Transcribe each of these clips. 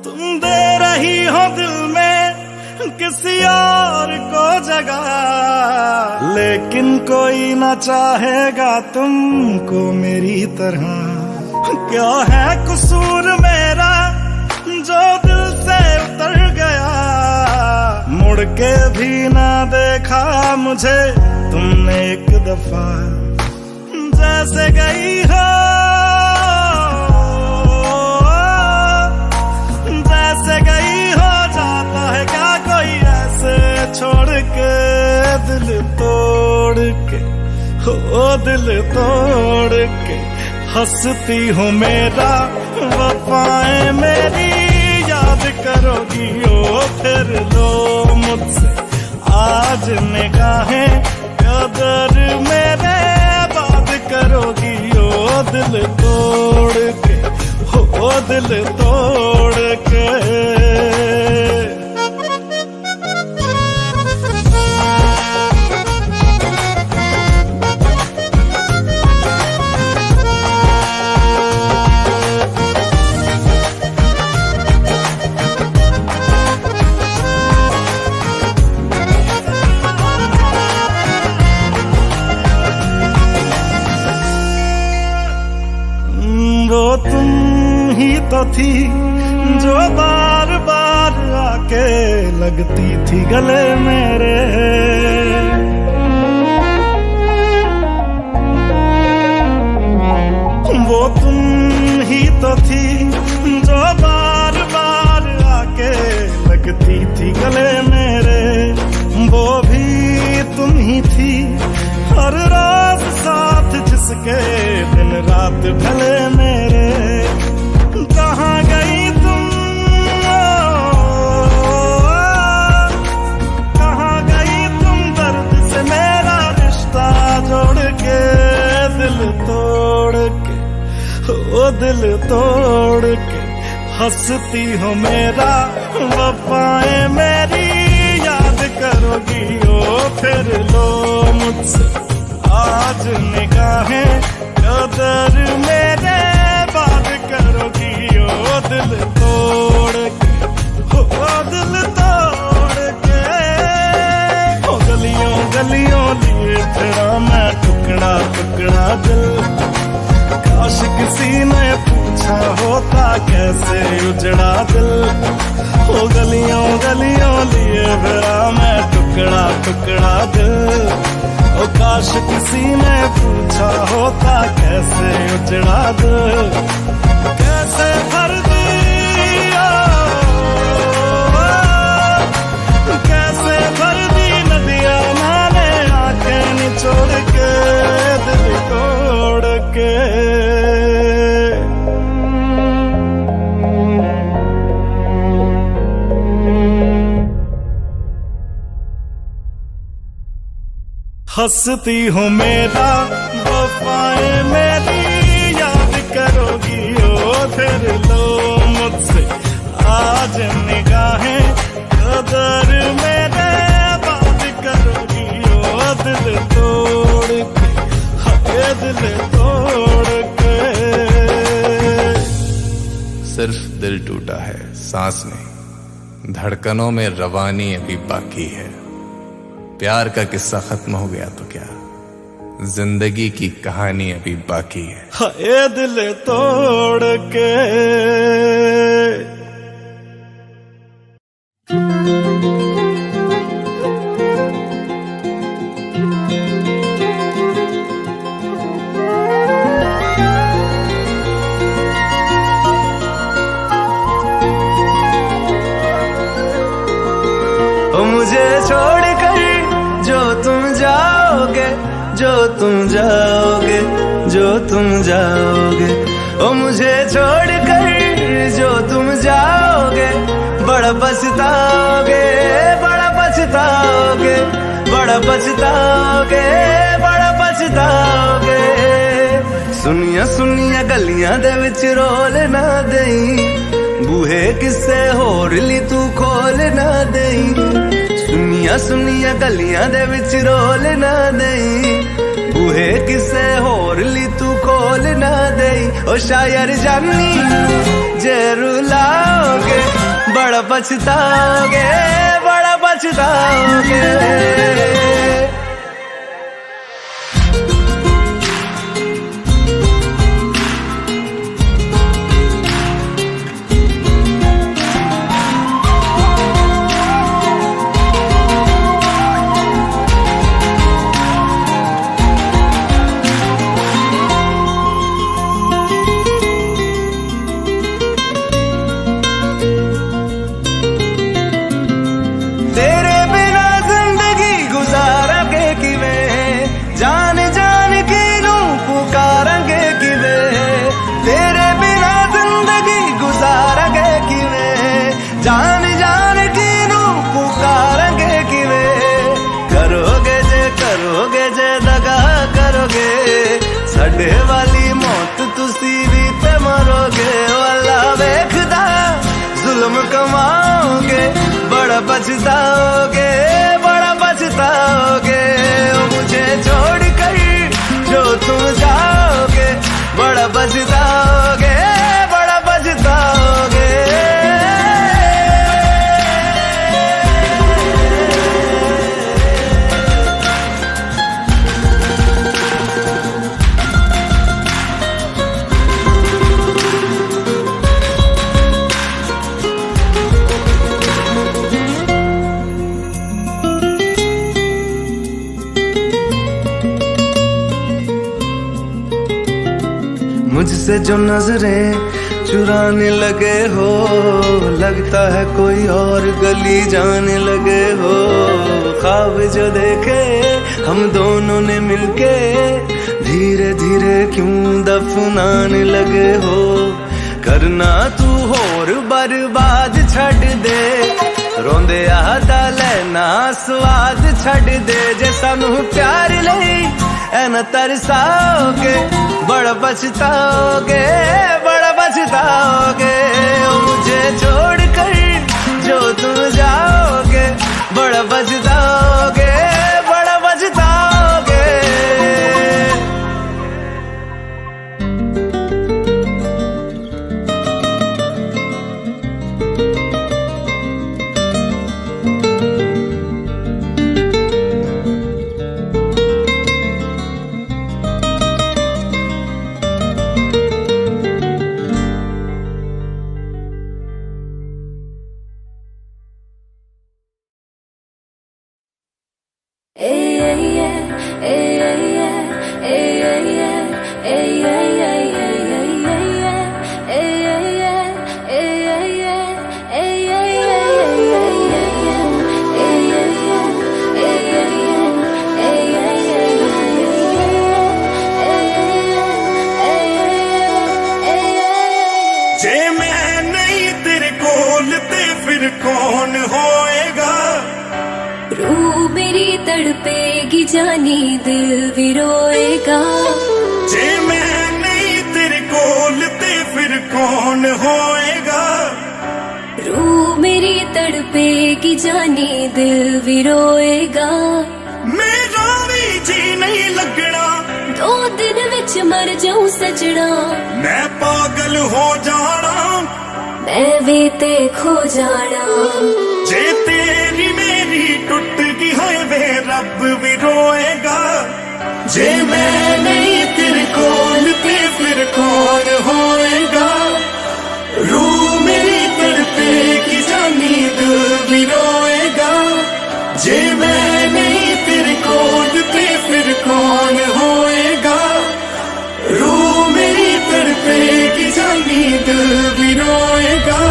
तुम दे रही हो दिल में किसी और को जगह, लेकिन कोई ना चाहेगा तुमको मेरी तरह। क्या है कसूर मेरा जो दिल से उतर गया, मुड़ के भी ना देखा मुझे तुमने एक दफा। जैसे गई हो जैसे गई हो, जाता है क्या कोई ऐसे छोड़ के, दिल तोड़ के, हो दिल तोड़ के। हंसती हूँ मेरा वफाएं मेरी याद करोगी ओ फिर लो मुझसे आज निगाहें, कदर मेरे बात करोगी ओ दिल तोड़ के, ओ दिल तोड़ के। वो तुम ही तो थी जो बार बार आके लगती थी गले मेरे, वो तुम ही तो थी जो बार बार आके लगती थी गले मेरे। वो भी तुम ही थी हर रोज साथ जिसके दिन रात ढले मेरे। कहाँ गई तुम, कहाँ गई तुम दर्द से मेरा रिश्ता जोड़ के, दिल तोड़ के, ओ दिल तोड़ के। हंसती हो मेरा वफाएं मेरी याद करोगी ओ फिर लो मुझसे आज निगाहें, कदर मेरे बात करोगी ओ दिल तोड़ के, ओ दिल तोड़ के। ओ गलियों गलियों लिए तेरा मैं टुकड़ा टुकड़ा दिल, काश किसी ने पूछा होता कैसे उजड़ा दिल। ओ गलियों गलियों लिए तेरा मैं टुकड़ा टुकड़ा दिल, ओ काश किसी ने पूछा होता कैसे उजड़ा दिल, कैसे भर दिया, कैसे भर दी नदियां मैंने आंखें निचोड़ के, दिल तोड़ के। हंसती हो मेरा वफाएं मेरी याद करोगी ओ फिर लो मुझसे आज निगाहें, कदर मेरे बात करोगी ओ दिल तोड़ के, हाय दिल तोड़ के। सिर्फ दिल टूटा है, सांस नहीं, धड़कनों में रवानी अभी बाकी है। प्यार का किस्सा खत्म हो गया तो क्या, जिंदगी की कहानी अभी बाकी है। हाय दिल तोड़ के। मुझे छोड़कर जो तुम जाओगे, जो तुम जाओगे, जो तुम जाओगे, ओ मुझे छोड़कर जो तुम जाओगे, बड़ा पछताओगे, बड़ा पछताओगे, बड़ा पछताओगे, बड़ा पछताओगे। सुनिया सुनिया गलियां दे विच रोल ना देई, बूहे किसे होर ली तू खोल ना देई। सुनिया सुनिया गलियां दे विच रोल ना देई, बूहे किसे होर ली तू खोल बोल ना दे ओ शायर जानी जे रुलाओगे बड़ा पछताओगे, बड़ा पछताओगे। जान जान के नू पुकारेंगे किवें, तेरे बिना जिंदगी गुजारेंगे किवें, जान जान के नू पुकारेंगे किवें। करोगे जे दगा करोगे, साडे वाली मौत तुसी भी ते मरोगे। वाला वेखदा जुल्म कमाओगे, बड़ा पछताओगे, बड़ा पछताओगे। मुझे छोड़ कर जो तुम जाओगे, बड़ा पछताओगे, बड़ा पछताओगे। मुझसे जो नजरें चुराने लगे हो, लगता है कोई और गली जाने लगे हो। ख्वाब जो देखे हम दोनों ने मिलके, धीरे धीरे क्यों दफनाने लगे हो। करना तू होर बर्बाद छड़ दे, रोंदे आदा लेना स्वाद छड़ दे। जे सानू प्यार लई ऐना तरसाओगे, बड़ा पछताओगे, बड़ा पछताओगे। मुझे छोड़ कर जो तुम जाओगे, बड़ा पछताओगे, बड़ा पछताओगे। कौन होएगा, रूह मेरी तड़पेगी जानी दिल भी रोएगा। जे मैं नहीं तेरे कोल ते फिर कौन होएगा, रूह मेरी तड़पेगी जानी दिल भी रोएगा। मेरा भी जी नहीं लगना, 2 दिन विच मर जाऊं सजना। मैं पागल हो जाना, मैं भी ते खो जाना। जे तेरी मेरी टूट गई है वे रब भी रोएगा। जे मैं नहीं तेरे कोल ते फिर कौन होएगा, रूह मेरी तड़पेगी जानी दिल भी रोएगा। जे मैं नहीं तेरे कोल ते फिर कौन होएगा, रूह मेरी तड़पेगी जानी दिल भी रोएगा।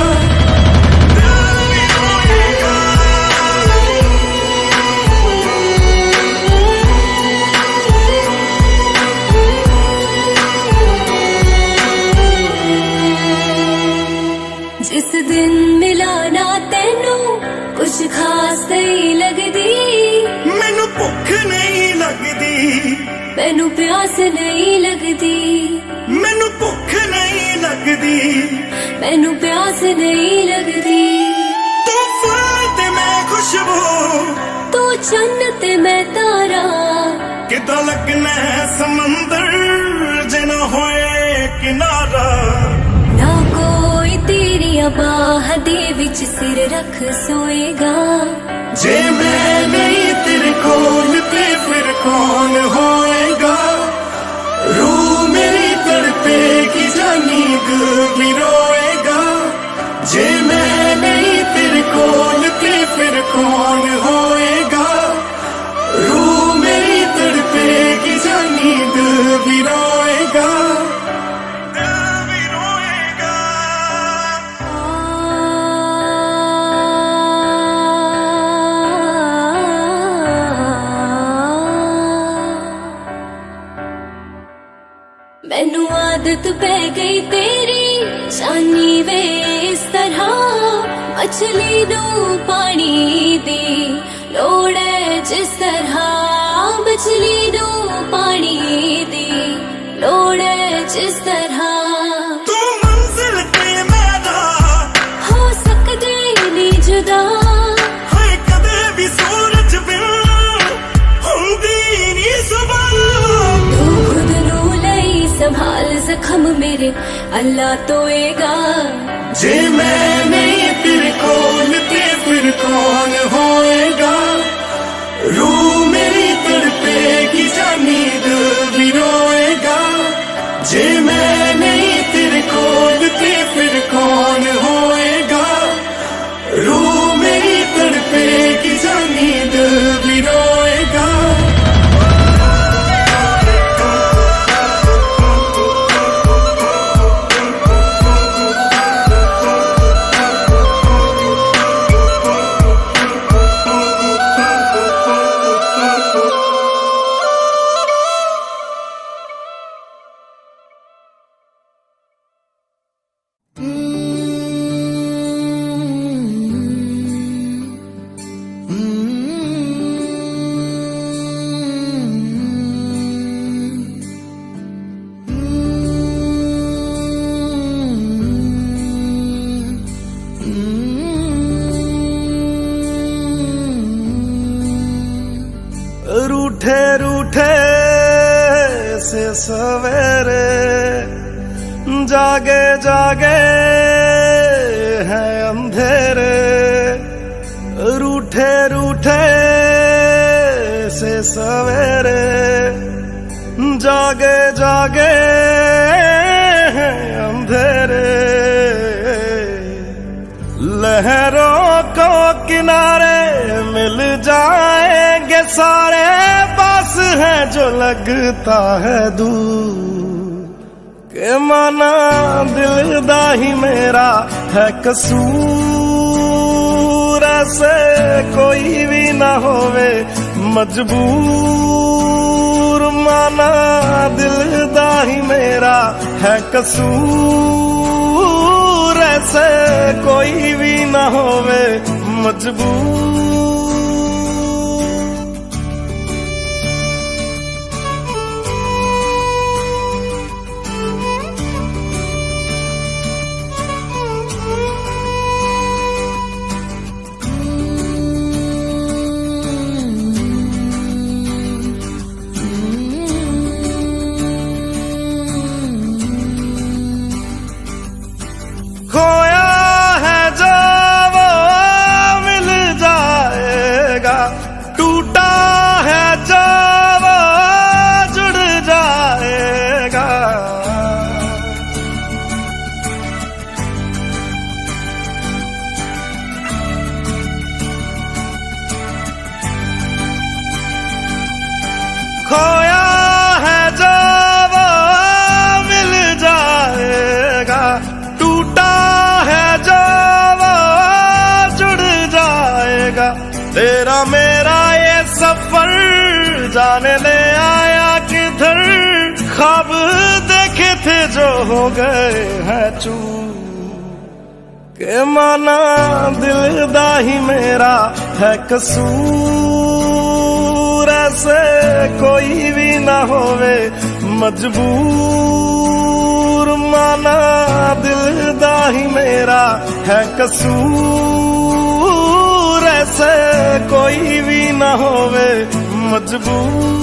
जिस दिन मिला ना तेनू कुछ खास नहीं लगदी, मैनू भुख नहीं लगदी, मैनू प्यास नहीं लगदी, मैनू भुख नहीं लगदी, मैनू प्यास नहीं लगदी। तू फुल ते मैं खुशबू, तू चन्न ते मैं तारा। किदा लगना है समंदर जे ना होए किनारा। ना कोई तेरी बाह दे विच सिर रख सोएगा। जे मैं नहीं तेरे कोल ते फिर कौन होएगा। रूह मेरी तड़पेगी जानी दिल भी रोएगा। जे मैं नहीं तेरे कोल ते फिर कौन होएगा। रूह मेरी तड़पेगी जानी दिल भी रोएगा। दिल भी रोएगा। मैनू आदत पै गई तेरी जानी वे इस तरह। मछली नू पानी दी लोड़ है जिस तरह। मछली नू पानी दी लोड़ है जिस तरह। तू मंजिल ते मेरा हो सकदे नी जुदा। हाय कदे भी सूरज बिन हुंदी नी सुबह। तू खुद नू लई संभाल जख्म मेरे अल्लाह तोएगा। जे मैं नहीं तेरे कोल ते फिर कौन होएगा। रूह मेरी तड़पेगी जानी दिल भी रोएगा। जे मैं नहीं तेरे कोल ते फिर कौन होएगा। रूह मेरी तड़पेगी जानी दिल भी रोएगा। रूठे रूठे से सवेरे जागे जागे हैं अंधेरे। रूठे रूठे से सवेरे जागे जागे हैं अंधेरे। लहरों को किनारे मिल जाएंगे सारे। पास है जो लगता है दूर। के माना दिल दा ही मेरा है कसूर। ऐसे कोई भी ना होवे मजबूर। माना दिल दा ही मेरा है कसूर। ऐसे कोई भी ना होवे मजबूर। खोया है जो वो मिल जाएगा। टूटा है जो वो जुड़ जाएगा। खोया है जो वो मिल जाएगा। टूटा है जो वो जुड़ जाएगा। तेरा मेरा ये सफर जाने ले आया किधर। ख्वाब देखे थे जो हो गए हैं चूर। के माना दिल दा ही मेरा है कसूर। ऐसे कोई भी ना होवे मजबूर। माना दिल दा ही मेरा है कसूर। ऐसे कोई भी ना होवे मजबूर।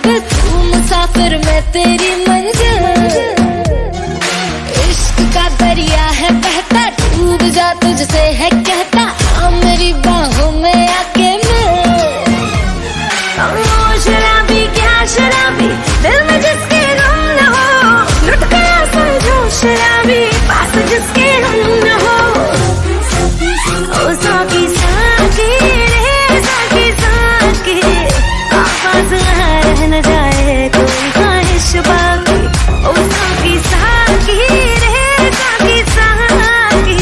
दिल तू मुसाफिर मैं तेरी मंजिल। इश्क का दरिया है बहता डूब जा तुझसे है कहता हाँ मेरी बाहों में आके मिल। ओ शराबी क्या शराबी दिल में जिसके गम न हो लुट गया समझो शराबी पास जिसके हम न हो। ओ साकी साकी रे साकी साकी आवाज रह न जाए कोई ख्वाहिश बाकी। ओ साकी साकी रे साकी साकी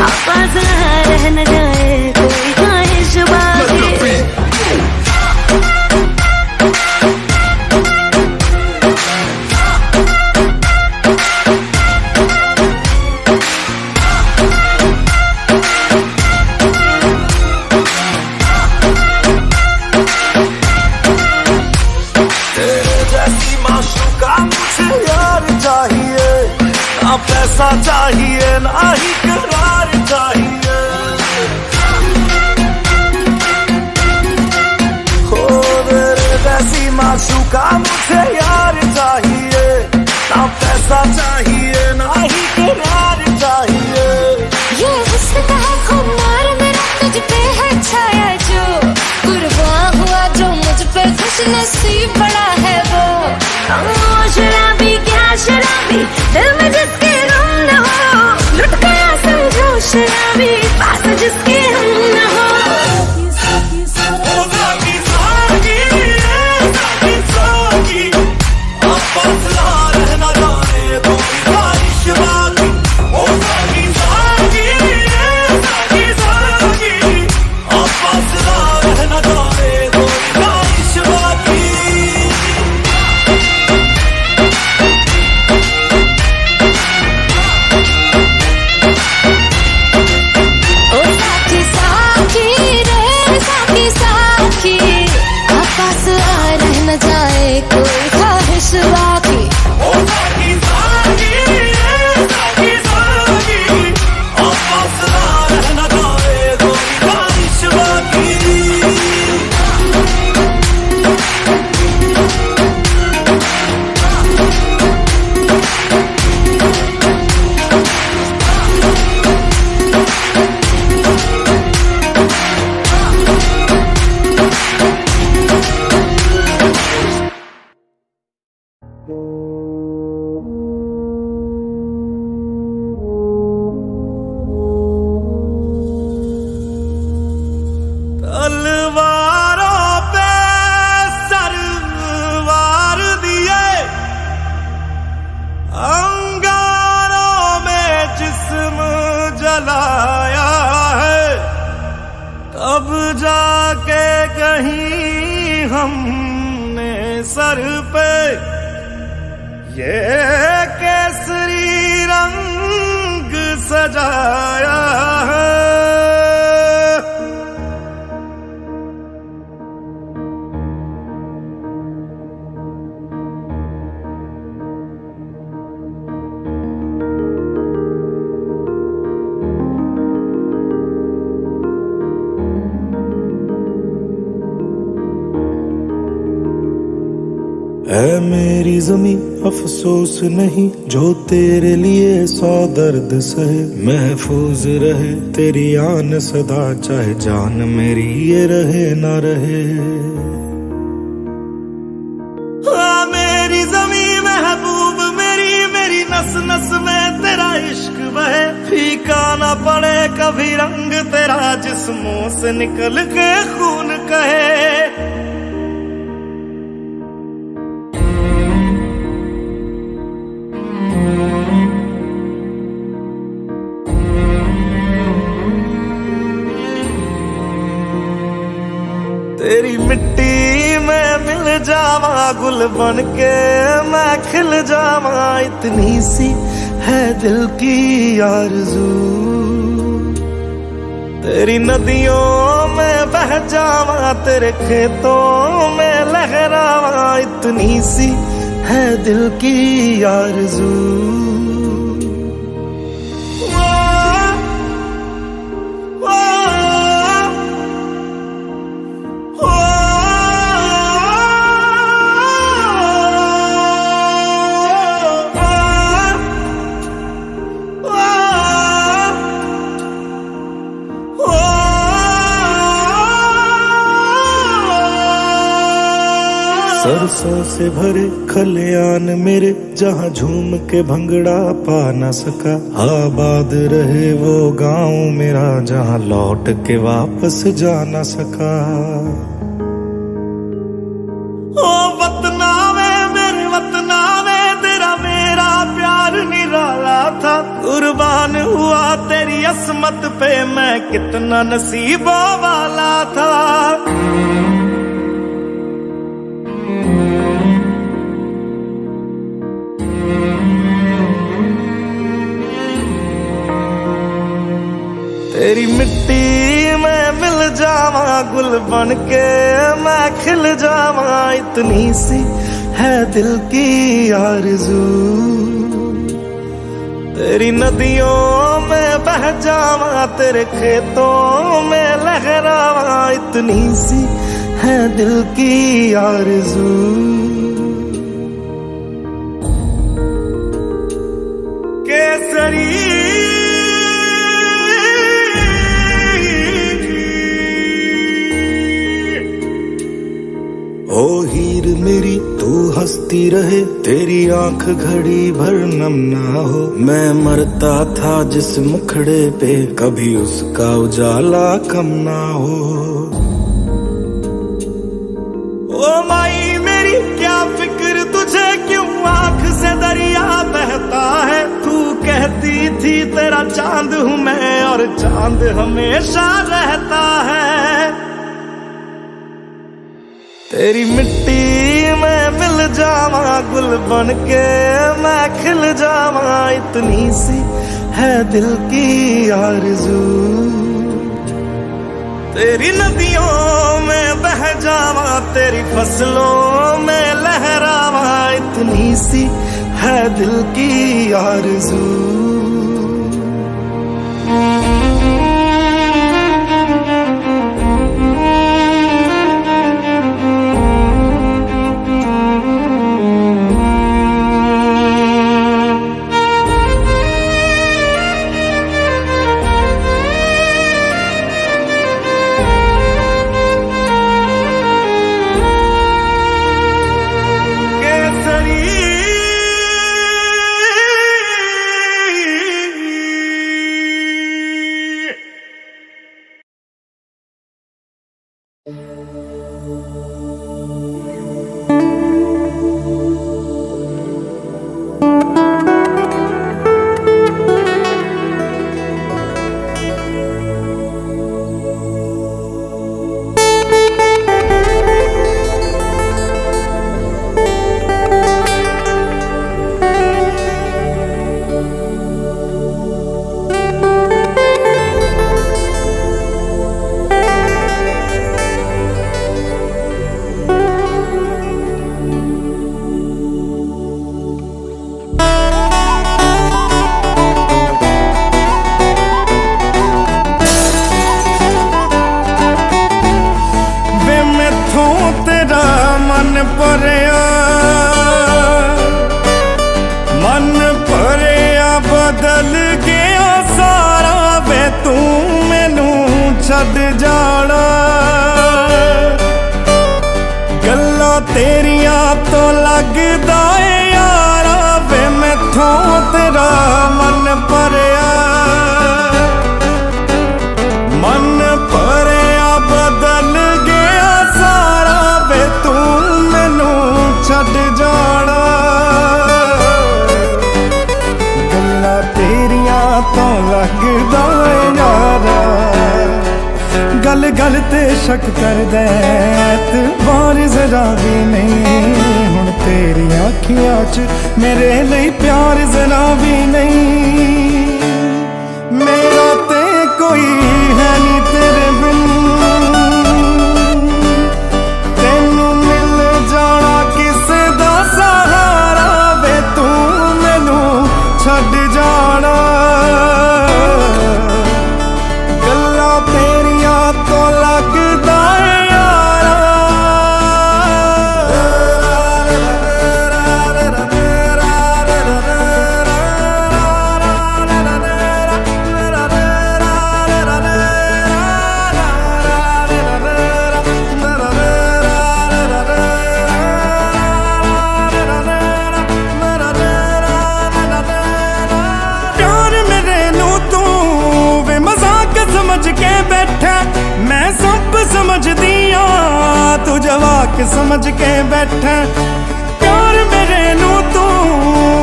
आवाज रह न जाए कोई ख्वाहिश बाकी। पैसा चाहिए ना ही करार चाहिए। हो मेरे जैसी माशूका मुझे यार चाहिए ना पैसा चाहिए ना ही करार चाहिए। ये हुस्न का है खुमार मेरा तुझ पे है छाया जो कुर्बान हुआ जो मुझ पे खुश नसीब बड़ा है वो। ओ शराबी क्या शराबी दिल में जिसके गम न हो लुट गया समझो शराबी पास जिसके हम न हो। अब जाके कहीं हमने सर पे ये केसरी रंग सजाया है। है मेरी ज़मीं अफसोस नहीं जो तेरे लिए 100 दर्द सहे। महफूज रहे तेरी आन सदा चाहे जान मेरी ये रहे ना रहे। हाँ मेरी ज़मीं महबूब मेरी मेरी नस नस में तेरा इश्क बहे। फीका ना पड़े कभी रंग तेरा जिस्मों से निकल के खून कहे। तेरी मिट्टी में मिल जावा गुल बन के मैं खिल जावा। इतनी सी है दिल की आरज़ू तेरी नदियों में बह जावा तेरे खेतों में लहरावा। इतनी सी है दिल की आरज़ू। सरसों से भरे खलियान मेरे, जहाँ झूम के भंगड़ा पा न सका। आबाद रहे वो गांव मेरा, जहाँ लौट के वापस जा न सका। ओ वतना वे मेरे वतना वे, तेरा मेरा प्यार निराला था। कुर्बान हुआ तेरी असमत पे, मैं कितना नसीबों वाला था। तेरी मिट्टी में मिल जावा, गुल बन के मैं खिल जावा। इतनी सी है दिल की आरज़ू, तेरी नदियों में बह जावा, तेरे खेतों में लहरावा। इतनी सी है दिल की आरज़ू। केसरी ओ हीर मेरी तू हंसती रहे, तेरी आंख घड़ी भर नम ना हो। मैं मरता था जिस मुखड़े पे, कभी उसका उजाला कम ना हो। ओ माई मेरी क्या फिक्र तुझे, क्यों आंख से दरिया बहता है। तू कहती थी तेरा चांद हूँ मैं, और चांद हमेशा रहता है। तेरी मिट्टी में मिल जावा, गुल बन के मैं खिल जावा। इतनी सी है दिल की आरज़ू, तेरी नदियों में बह जावा, तेरी फसलों में लहरावा। इतनी सी है दिल की आरज़ू। छड़ जाना गल्ला तेरिया तो लगदा है यारा वे मैथों तेरा मन भरिया बदल गया सारा वे तू मैनू छड़ जाना गल्ला तेरिया तो लगदा है यारा गल गल ते शक कर दे एतबार जरा भी नहीं हुण तेरी अखियां च मेरे लिए प्यार जरा भी नहीं मेरा ते कोई है नहीं तेरे बिन तेनू मिल जाना किसे दा सहारा वे तू मैनू छड़ जाना तो लगदा है यारा जवाक समझ के बैठा प्यार मेरे नू तू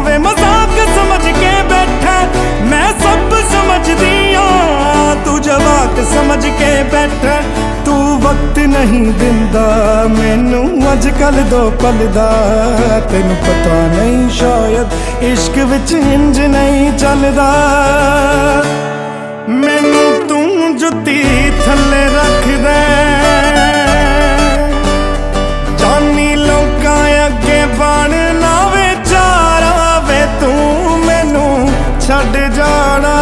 वे मजाक समझ के बैठा मैं सब समझदी हां तू जवाक समझ के बैठा तू वक्त नहीं दिंदा मैनू अजकल दो पल दा तेनू पता नहीं शायद इश्क विच इंज नहीं चलदा मैनू तू जुत्ती थल्ले रख दे जानी लोकां अगे बन ना विचारा वे तू मैनू छड्ड जाना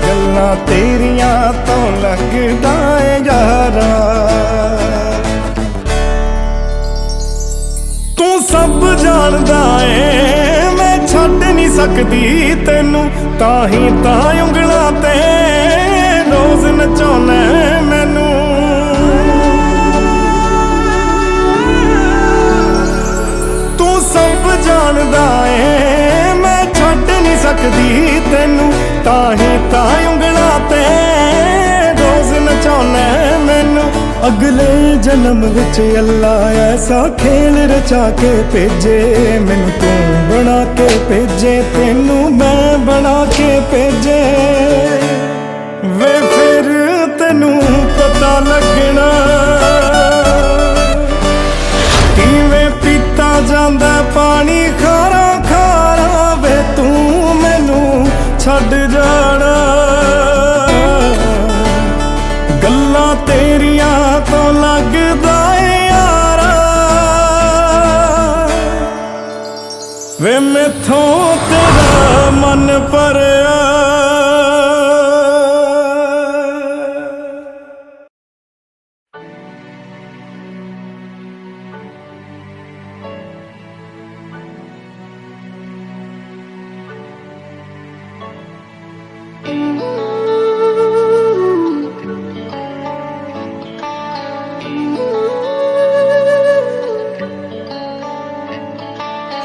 गल्लां तेरियां तो लगदा है यारा तू सब जानदा है मैं छड्ड नहीं सकदी तैनू ताही तां उंगलां ते रोज नचाउणा मैनू तू सब जानदा है मैं छड्ड नहीं सकदी तैनू ताही तां उंगलां ते रोज नचाउणा मैनू अगले जन्म विच अल्लाह ऐसा खेल रचा के भेजे मैनू तू बना के भेजे तेनू मैं बना के भेजे वे फिर तेनू पता लगना किवें पीता जांदा पानी खारा खारा वे तू मैनू छड्ड जाना गल्लां तेरियां तो लगदा है यारा वे मैथों तेरा मन भरिया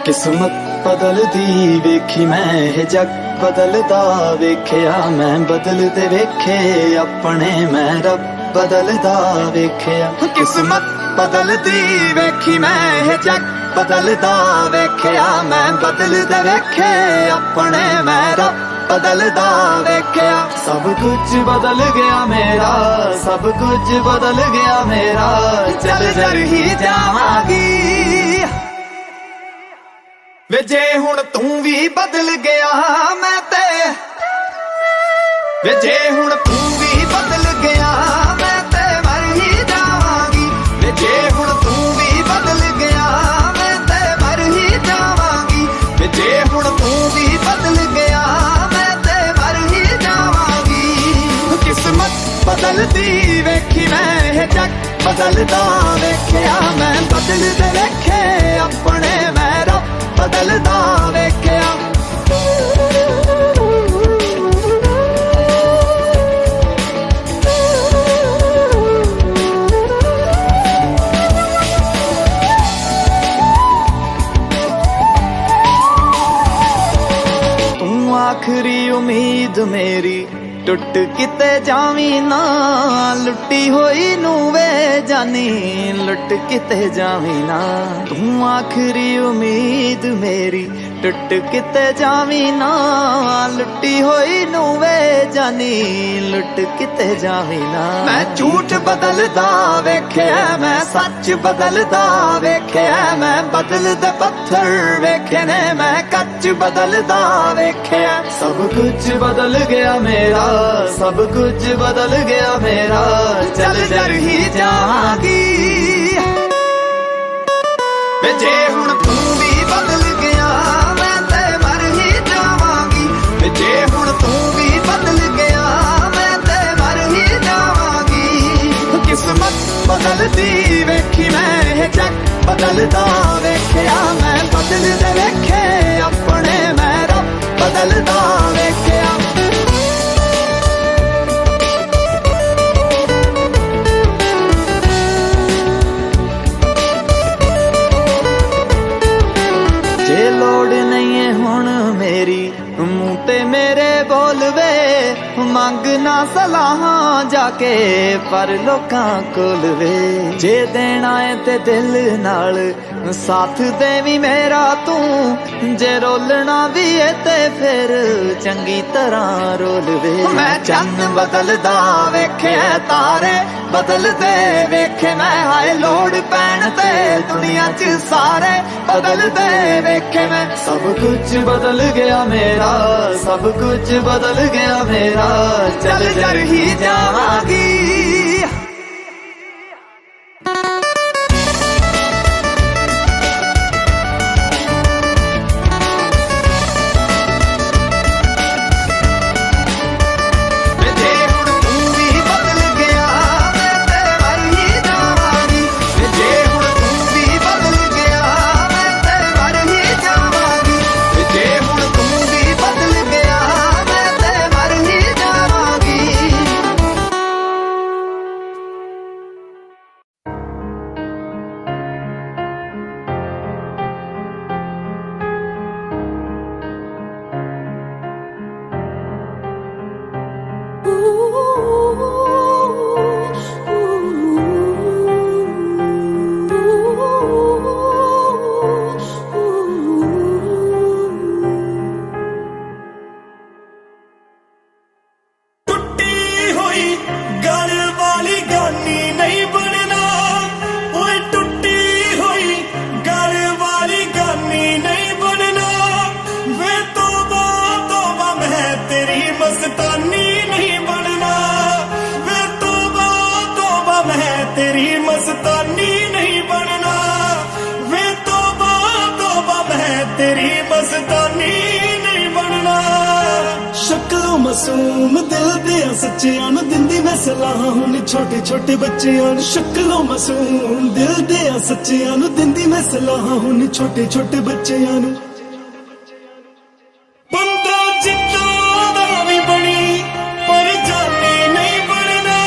किस्मत बदलदी वेखी मैं हे जग बदलदा वेख्या मैं बदलदे वेखे अपने मैं रब बदलदा वेख्या किस्मत बदलदी वेखी मैं हे जग बदलदा वेख्या मैं बदलदे वेखे अपने मैं रब बदलदा वेख्या सब कुछ बदल गया मेरा सब कुछ बदल गया मेरा चल जर ही जावांगी वे जे हुण तू भी बदल गया मैं ते वे जे हुण तू भी बदल गया मैं ते मर ही जावांगी वे जे हुण तू भी बदल गया मैं ते मर ही जावांगी वे जे हुण तू भी बदल गया मैं ते मर ही जावांगी किस्मत बदलदी वेखी मैं हे जग बदलदा वेख्या मैं बदलदे वेखे अपने मैं रब बदलदा वेख्या तू आखरी उम्मीद मेरी टुट किते जावी ना लुटी होई नू वे जानी लुट किते जावी ना तू आखरी उम्मीद मेरी टुट किते जावी ना लुटी होई नू वे जानी लुट किते जावी ना मैं झूठ बदलदा वेख्या मैं सच बदलदा वेख्या मैं बदलदे पत्थर वेखे ने मैं कच बदलदा वेख्या सब कुछ बदल गया मेरा सब कुछ बदल गया मेरा चल जर ही जावांगी वे जे हुण तू भी बदल गया मैं ते मर ही जावांगी वे जे हुण तू भी बदल गया मैं ते मर ही जावांगी किस्मत बदलदी वेखी मैं हे जग बदलदा वेख्या मैं बदलदे वेखे अपने मैं रब बदलदा वेख्या जे लोड़ नहीं है हुण मेरी मुंह ते मेरे बोल वे ਮੰਗਣਾ ਸਲਾਹਾਂ ਜਾ ਕੇ ਪਰ ਲੋਕਾਂ ਕੋਲ ਵੇ ਜੇ ਦੇਣਾ ਏ ਤੇ ਦਿਲ ਨਾਲ ਸਾਥ ਦੇ ਵੀ ਮੇਰਾ ਤੂੰ ਜੇ ਰੋਲਣਾ ਵੀ ਏ ਤੇ ਫਿਰ ਚੰਗੀ ਤਰ੍ਹਾਂ ਰੋਲ ਵੇ ਮੈਂ ਚੰਨ ਬਦਲਦਾ ਵੇਖਿਆ ਤਾਰੇ ਬਦਲਦੇ ਵੇਖੇ ਮੈਂ ਹਾਏ ਲੋੜ ਪੈਣ ਤੇ ਦੁਨੀਆ 'ਚ ਸਾਰੇ ਬਦਲਦੇ ਵੇਖੇ ਮੈਂ ਸਭ ਕੁਝ ਬਦਲ ਗਿਆ ਮੇਰਾ ਸਭ ਕੁਝ ਬਦਲ ਗਿਆ ਮੇਰਾ ਚੱਲ ਜਰ ਹੀ ਜਾਵਾਂਗੀ तेरी मस्तानी नहीं बनना वे तौबा तौबा मैं तेरी मस्तानी नहीं बनना शक्लों मासूम दिल दे सच्चियां नूं दिंदी मैं सलाह हुण छोटे छोटे बच्चियां नूं शक्लों मासूम दिल दे सच्चियां नूं दिंदी मैं सलाह हुण छोटे छोटे बच्चियां नूं बंदा जिद्दां दा भी बनी पर जानी नहीं बनना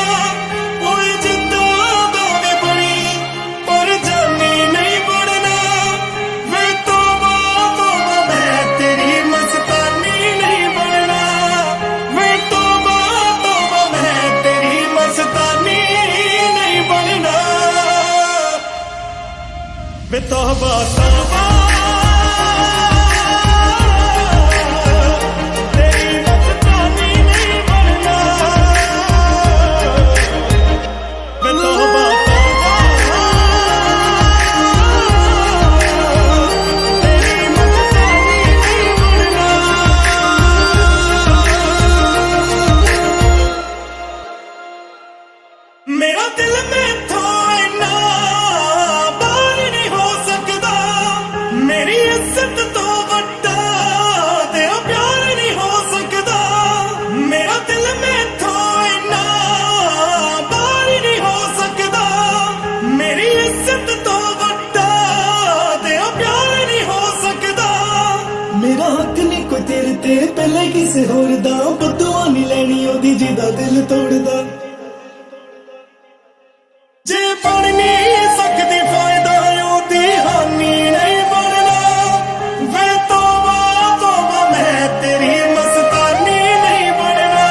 ओए जिद्दां दा भी बनी पर जानी नहीं बनना वे तौबा तौबा मैं तेरी मस्तानी नहीं बनना वे तौबा तौबा मैं तेरी मस्तानी नहीं बनना वे तौबा तौबा मेरा दिल में थोड़ा ना बाहर नहीं हो सकता मेरी इज्जत तो वड्डा तेरा प्यार नहीं हो सकता मेरा दिल में थोड़ा ना बाहर नहीं हो सकता मेरी इज्जत तो वड्डा तेरा प्यार नहीं हो सकता मेरा हक नहीं कोई तेरे ते पहले किसे होर दा बदुआ नहीं लेनी ओदी जिदा दिल तोड़दा जे बन नहीं सकती फायदा ओदी हानि नहीं बनना वे तौबा तौबा मैं तेरी मस्तानी नहीं बनना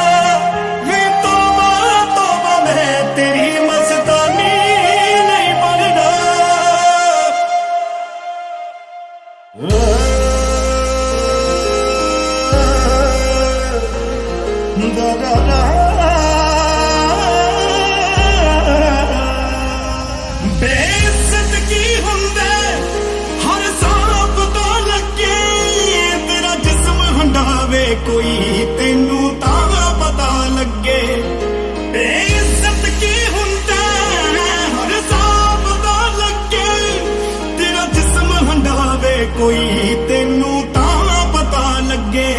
वे तौबा तौबा मैं तेरी मस्तानी नहीं बनना बेइज्जत की हुंदे हर सांप तो लगे तेरा जिस्म हंडावे कोई तेनू तां पता लगे बेइज्जत की हुंदे हर सांप तो लगे तेरा जिस्म हंडावे कोई तेनू तां पता लगे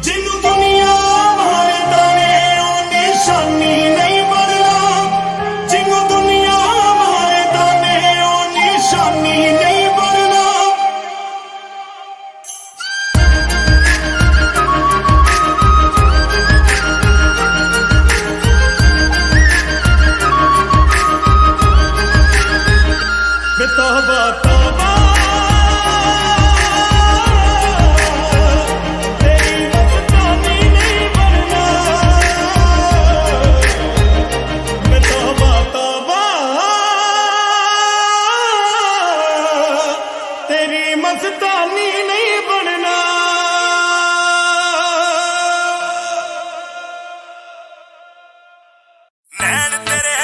जिन्नू दुनिया मारे ताने ओ निशानी नहीं बनना जिन्नू दुनिया मारे ताने ओ निशानी नहीं बनना वे तौबा तौबा तेरी मस्तानी नहीं बनना मस्तानी नहीं बनना। नैन तेरे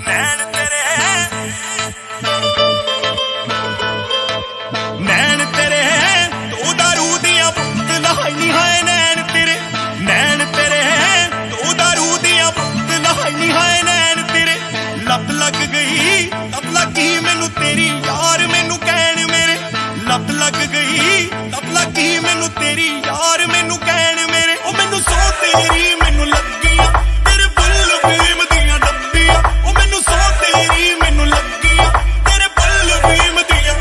नैन तेरे नैन तेरे तू दारू दिया बोतल हाई हाय नैन तेरे तू दारू दिया बोतल हाई हाय नैन तेरे लत लग गई तब लगी मैनू तेरी यार मैनू कहन मेरे लत लग गई तब लगी मैनू तेरी यार मैनू कहन मेरे ओ मैनू सो तेरी मैनू लगियां तेरे बुल फीम दियां डब्बियां ओ मैनू सो तेरी मैनू लगियां तेरे बुल फीम दियां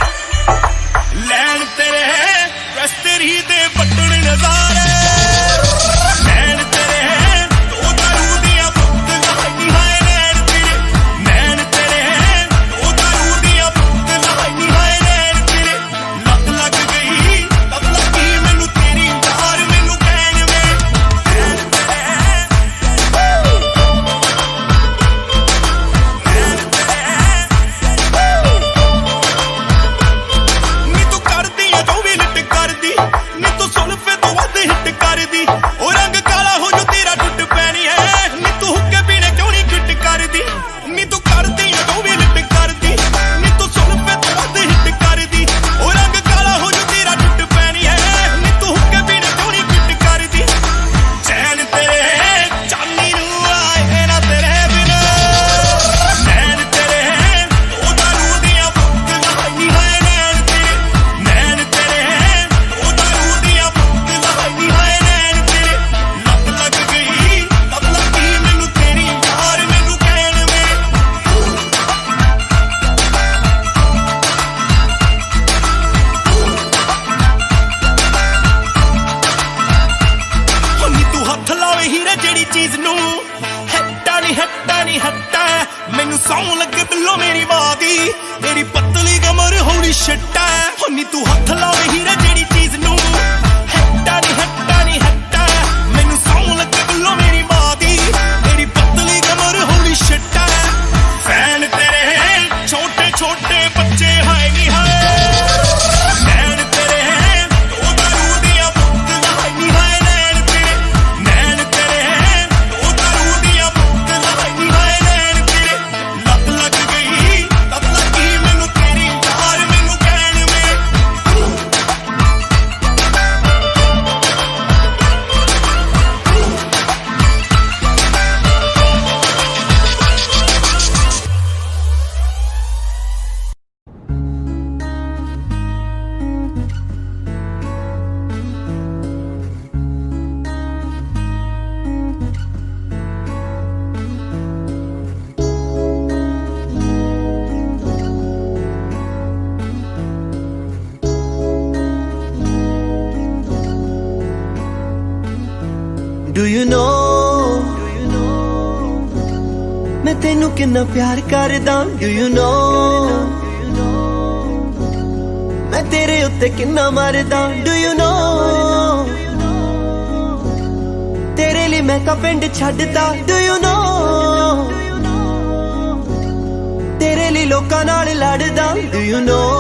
लैन तेरे वैस तेरी दे बटन नजारे नैन तेरे तू दारू दिया बोतल हाई हाय नैन तेरे तू दारू दिया बोतल हाई हाय नैन तेरे लत लग गई तब लगी मैनू तेरी यार मैनू कहन मेरे नी तू करदी है जो भी लिट करदी नी तू सुल्फे तो वध हिट करदी ओ रंग काला हो जो तेरा टुट पैनी है नी तू हुक्के पीने क्यों नहीं किट करदी नी तू करदी है जो भी लिट करदी नी तू सुल्फे तो वध हिट करदी ओ रंग काला हो जो तेरा टुट पैनी है नी तू हुक्के पीने क्यों नहीं किट करदी चैन तेरे चांदी नू आए ना तेरे बिना नैन तेरे तू दारू दिया बोतल हाई हाय नैन तेरे तू दारू दिया बोतल हाई हाय नैन तेरे लत लग गई तब लगी मैनू तेरी यार मैनू कहन मेरे नी तू हथ लावे हीरे जेड़ी चीज नू हट्टा नहीं हट्टा मैनू सौं लगे बिल्लो मेरी मां दी तेरी पतली कमर होली छट्टा नी तू हथ लावे हीरे जेड़ी चीज नू हट्टा नहीं हट्टा मैनू सौं लगे बिल्लो मेरी मां दी तेरी पतली कमर होली छट्टा फैन तेरे छोटे छोटे बच्चे हाय नी हाय नैन तेरे तू दारू दिया बोतल हाई हाय नैन तेरे तू दारू दिया बोतल हाई हाय नैन तेरे लत लग गई तब लगी मैनू तेरी यार मैनू कहन मेरे Do you know मैं तेनू किन्ना प्यार करदा Do you know मैं तेरे उत्ते किन्ना मरदा Do you know तेरे लिए मैं का पिंड छड्डदा Do you know तेरे लिए लोकां नाल लड़दा Do you know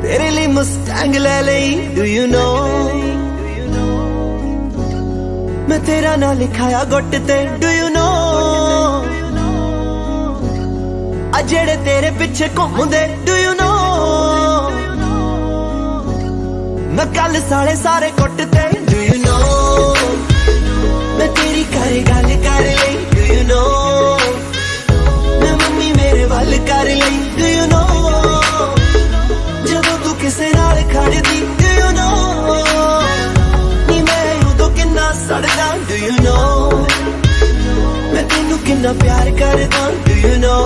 तेरे लिए मुस्टैंग ले लई Do you know मैं तेरा ना लिखाया गुट ते Do you know आ जेड़े तेरे पीछे घूमदे Do you know मैं कल साले सारे कुट ते Do you know मैं तेरी घर गल कर लई Do you know मैं मम्मी मेरे वल कर लई Do you know जदों तू किसे नाल खड़दी Do you know सड़दा Do you know मैं तेनू किन्ना प्यार करदा Do you know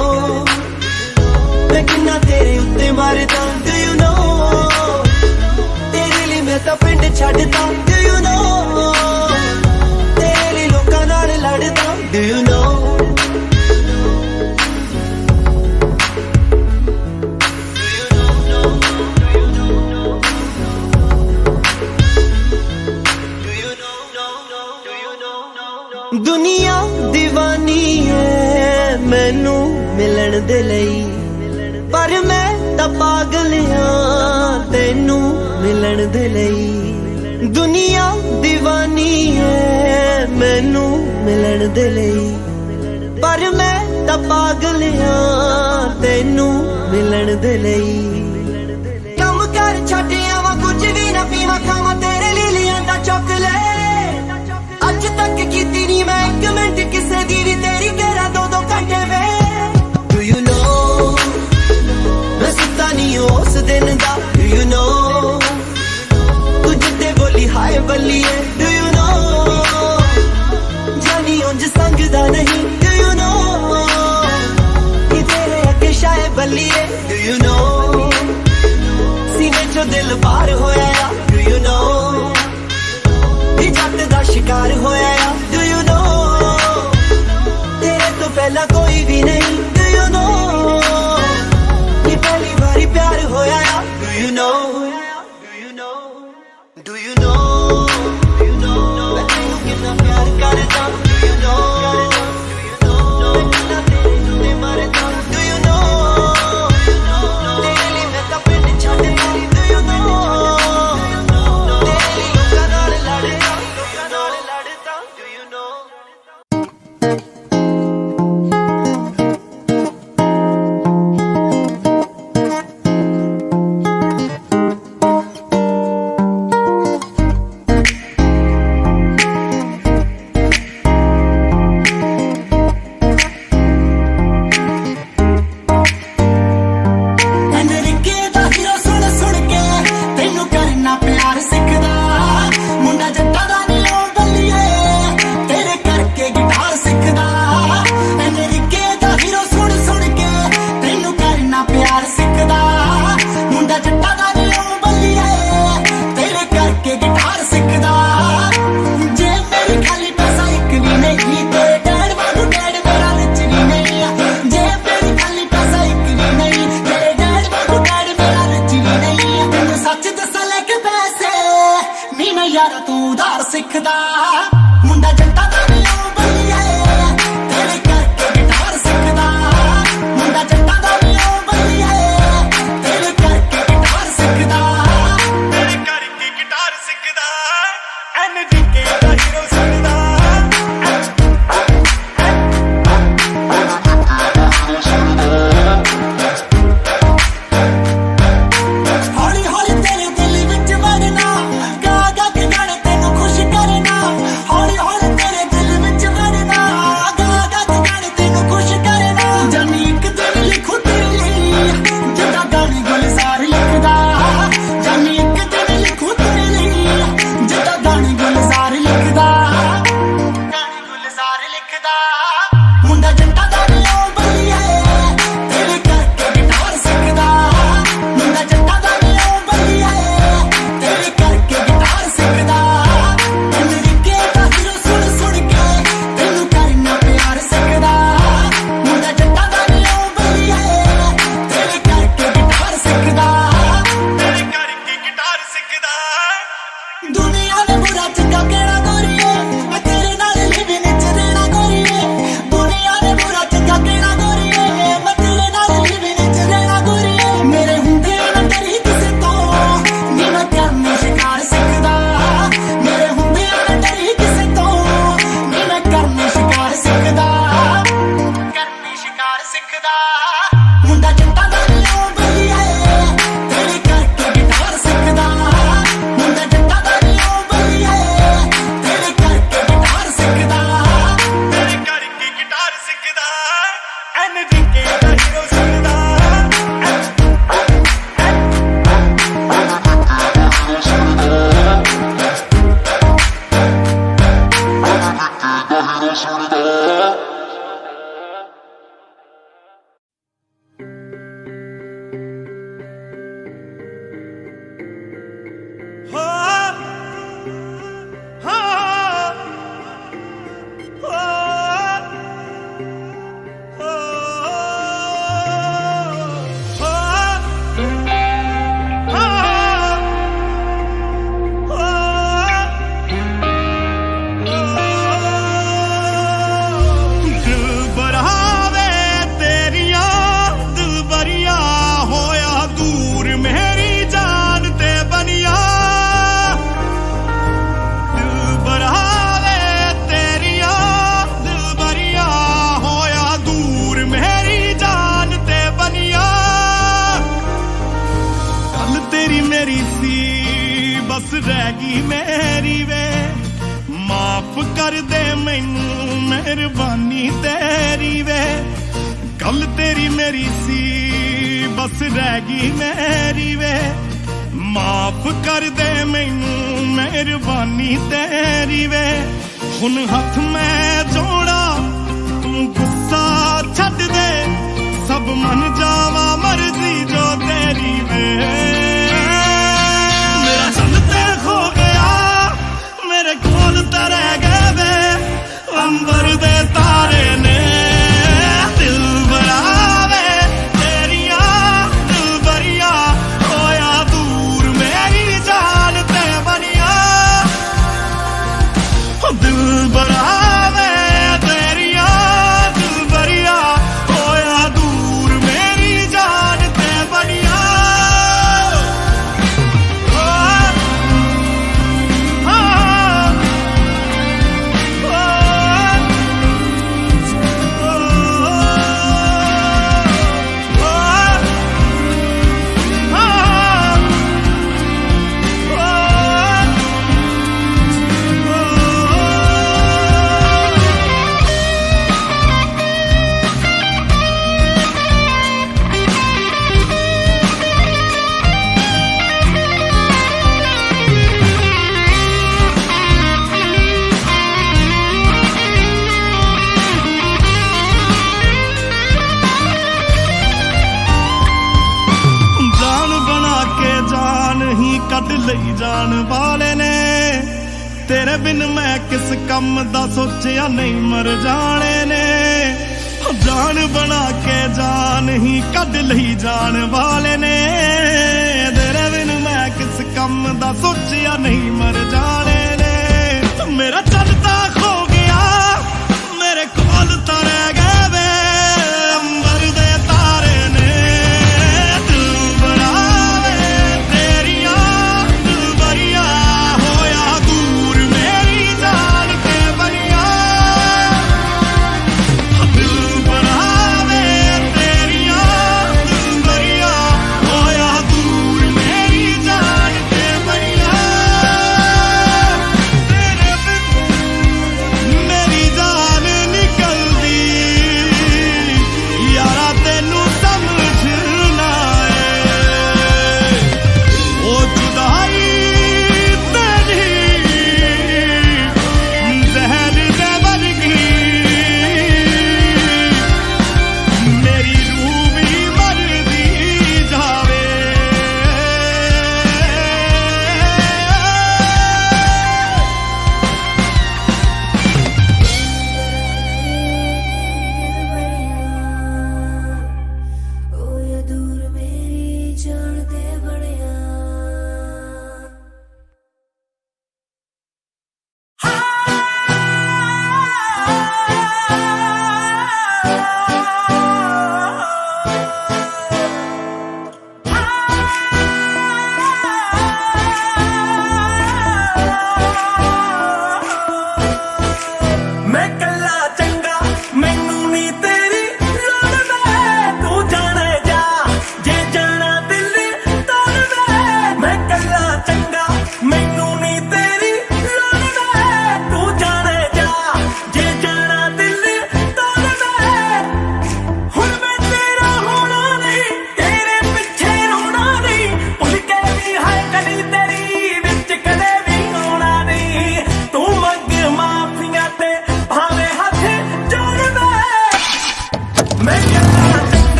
मैं किन्ना तेरे उत्ते मरदा Do you know तेरे लिए मैं तां पिंड छड्डदा Do you know तेरे लिए लोकां नाल लड़दा Do you know दुनिया दीवानी है मैनू मिलन दे लई पर मैं तां पागल हां तैनू मिलन दे लई दुनिया दीवानी है मैनू मिलन दे लई पर मैं तां पागल हां तैनू मिलन दे लई कम कर छड्ड आवां कुछ भी ना पीवां खावां तेरे लिए लिआंदा चॉकलेट अज तक कीती नी मैं एक मिनट किसे दी भी तेरी करा दो घंटे वे डू यू नो मैं सुता नहीं उस दिन दा डू यू नो तू जिद्दे बोली हाय बल्लिए डू यू नो जानी उंज संगदा नहीं डू यू नो कि तेरे अगे शाय बल्लिए डू यू नो सीने चो दिल बाहर होया डू यू नो जट दा शिकार होया डू यू नो रह गई मेरी वे माफ कर दे मैनू मेहरबानी तेरी वे गल तेरी मेरी सी बस रह गई मेरी वे माफ कर दे मैनू मेहरबानी तेरी वे हुन हथ मैं जोड़ा तू गुस्सा छड्ड दे सब मन जावा मर्जी जो तेरी वे मेरा चलते खो गया मेरे कोल ते रह गए वे अंबर दे तारे ने दिल बरावे तेरिया दिल बरिया होया दूर मेरी जान ते बनिया दिल बरावे तेरिया दिल बरिया होया दूर मेरी जान ते बनिया ਕੱਢ ਲਈ ਜਾਣ ਵਾਲੇ ਨੇ ਤੇਰੇ ਬਿਨ ਮੈਂ ਕਿਸ ਕੰਮ ਦਾ ਸੋਚਿਆ ਨਹੀਂ ਮਰ ਜਾਣੇ ਨੇ ਜਾਨ ਬਣਾ ਕੇ ਜਾਨ ਹੀ ਕੱਢ ਲਈ ਜਾਣ ਵਾਲੇ ਨੇ ਤੇਰੇ ਬਿਨ ਮੈਂ ਕਿਸ ਕੰਮ ਦਾ ਸੋਚਿਆ ਨਹੀਂ ਮਰ ਜਾਣੇ ਨੇ ਮੇਰਾ ਚੱਲਦਾ ਖੋ ਗਿਆ ਮੇਰੇ ਕੋਲ ਤਾਂ ਰਹਿ ਗਏ ਵੇ ਅੰਬਰ ਦੇ ਤਾਰੇ ਨੇ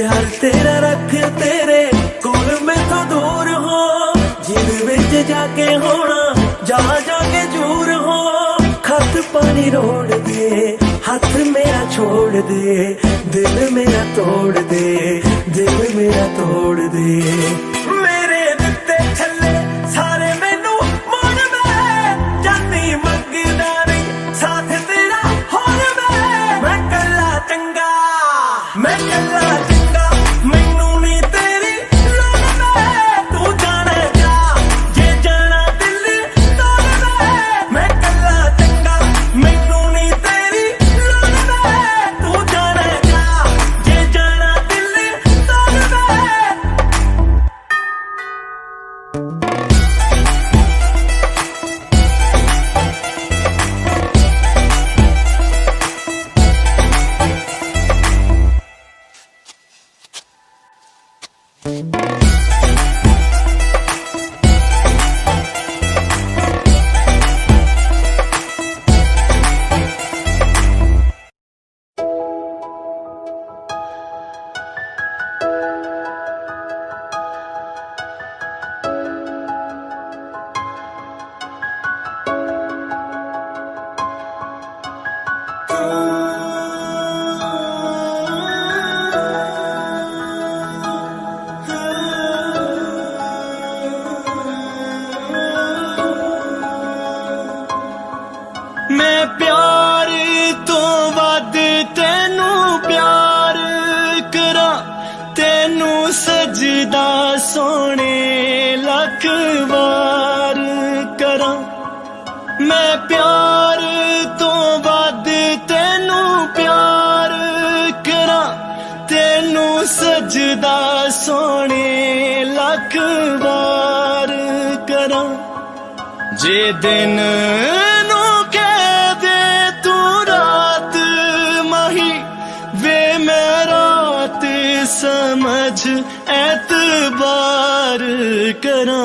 प्यार तेरा रख तेरे कोल मैथों दूर हो जिद विच जाके होना जा जाके दूर हो खत पानी रोड़ दे हाथ मेरा छोड़ दे दिल मेरा तोड़ दे दिल मेरा तोड़ दे मेरे दिते छल्ले सारे मैनू मोड़ मैं जाती मंगदा नहीं साथ तेरा होर मैं कल्ला चंगा मैं कल्ला चंगा मैनू नहीं तेरी लोड़ मैं तू जाने जा जे जाना दिल तोड़ मैं कल्ला चंगा मैनू नहीं तेरी लोड़ मैं तू जाने जा जे जाना दिल तोड़ मैं प्यार तो वध तेनू प्यार करा तेनू सजदा सोने लख वार करा मैं प्यार तो वध तेनू प्यार करा तेनू सजदा सोने लख वार करा जे दिन समझ एतबार करा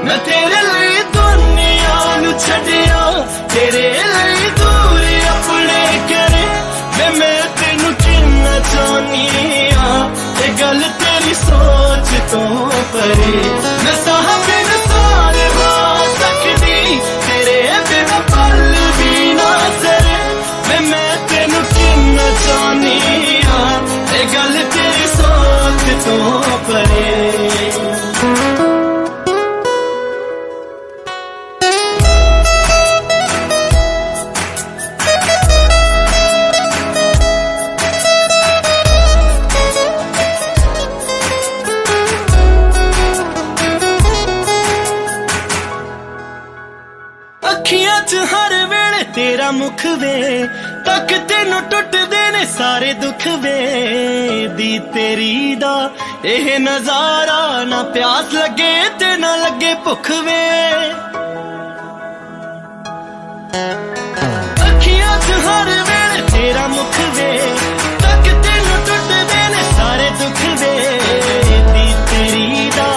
मैं तेरे लिए दुनिया नू छड़िया तेरे लिए दूर अपने करे मैं तेनू किन्ना चाहनी ये गल तेरी सोच तो परे मैं साहब सारे बात सकदी तेरे बिना पल भी ना सरे मैं तेनू किन्ना चाहनी ये गल तेरी सोच तो परे अखियां च हर वेले तेरा मुख वे तक तेनू टुटदे ने सारे दुख वे दी तेरी दा एह नजारा ना प्यास लगे ते ना लगे भुख वे अखियां च हर वेले तेरा मुख वे तक तेनू टुटदे ने सारे दुख वे दी तेरी दा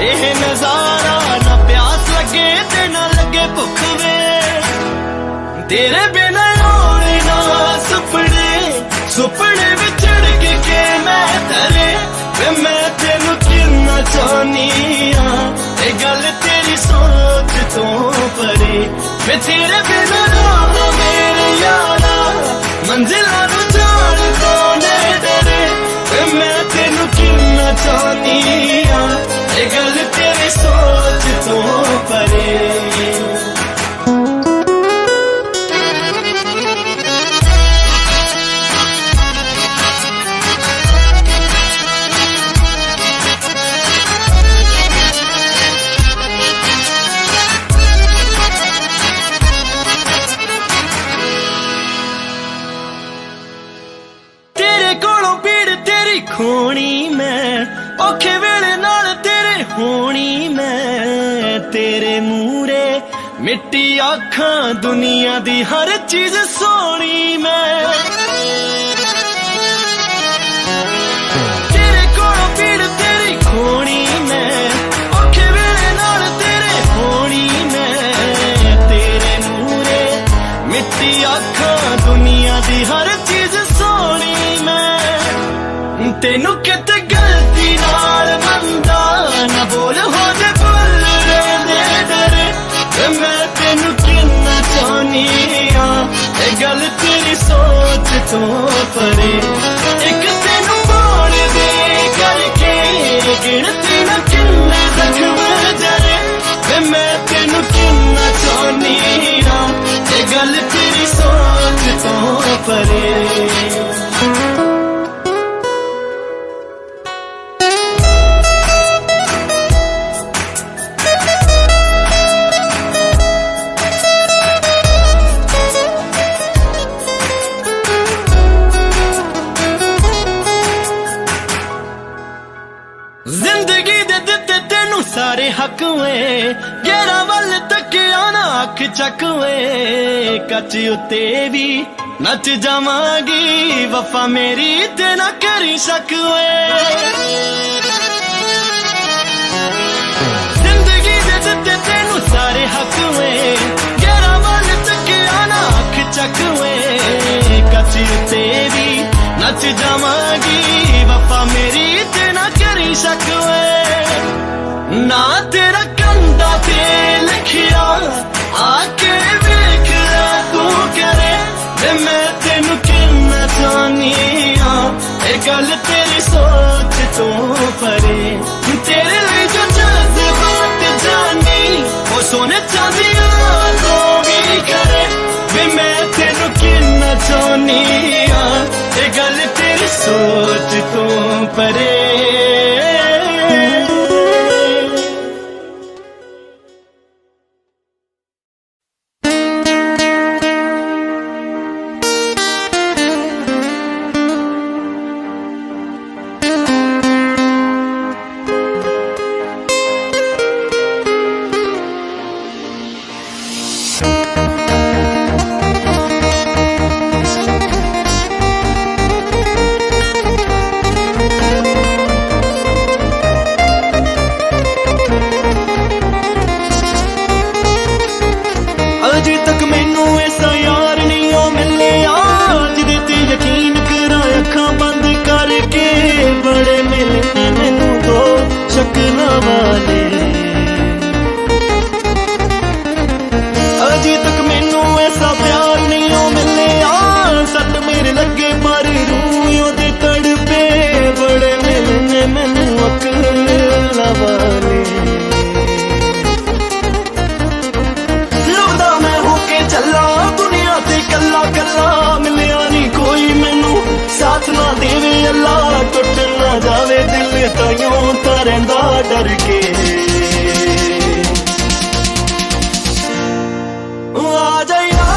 एह नजारा ना प्यास लगे ते ना लगे भुख वे तेरे बिना होने ना सुपने सुपने विछड़ के मैं तरे मैं तेनू किन्ना चाहनी ये गल तेरी सोच तो परे मैं तेरे बिना ना मेरे यारा मंजिला नू जान तो डरे मैं तेनू किन्ना चाहनी ये गल तेरी सोच तो परे खोनी मैं औखे वेले नाल तेरे होनी मैं तेरे मूरे मिट्टी आखां दुनिया दी हर चीज सोनी मैं तेरे कोलों पीड़ तेरी खोनी मैं औखे वेले नाल तेरे होनी मैं तेरे मूरे दी आँखां दुनिया दी हर चीज सोनी मैं तेनू किते गलती नाल मंदा ना बोल हो जे भुल रे दे डरे मैं तेनू किन्ना चाहनी हाँ ये गल तेरी सोच तो परे एक तेनू बोल दे करके गिनती ना किन्ने जख्म जरे मैं तेनू किन्ना चाहनी हाँ ये गल तेरी सोच तो परे जिंदगी दे दिते तेनू सारे हक वे गेरा वल तकिया ना अख चक वे कच उत्ते भी नच जावांगी वफा मेरी ते ना करी शक वे जिंदगी दे दिते तेनू सारे हक वे गेरा वल तकिया ना अख चक वे कच उत्ते भी नच जावांगी वफा मेरी ते ना करी सकवे ना तेरा कंधा ते लिखिया आके वेख तू करे ते मैं तेनू किन्ना चाहनी हाँ ये गल तेरी सोच तो परे तेरे लिए जो जज्बात जानी वो सोने चांदिया तो भी करे वे मैं तेनू किन्ना चाहनी हाँ ये गल तेरी सोच तो परे अजे तक मैनू ऐसा यार नहीं ओ मिले जिदे ते यकीन करा अखां बंद करके बड़े मिले मैनू दो शक्लां वाले अजे तक मैनू ऐसा प्यार नहीं ओ मिले सट मेरे लगे पर रूह दे तड़पे बड़े मिले मैनू अकलां वाले चला दुनिया ते कला कला मिलिया नी कोई मैनू साथ ना देवे अल्लाह टुट ना जावे दिल ताइयों तां रहिंदा डर के आ जाइया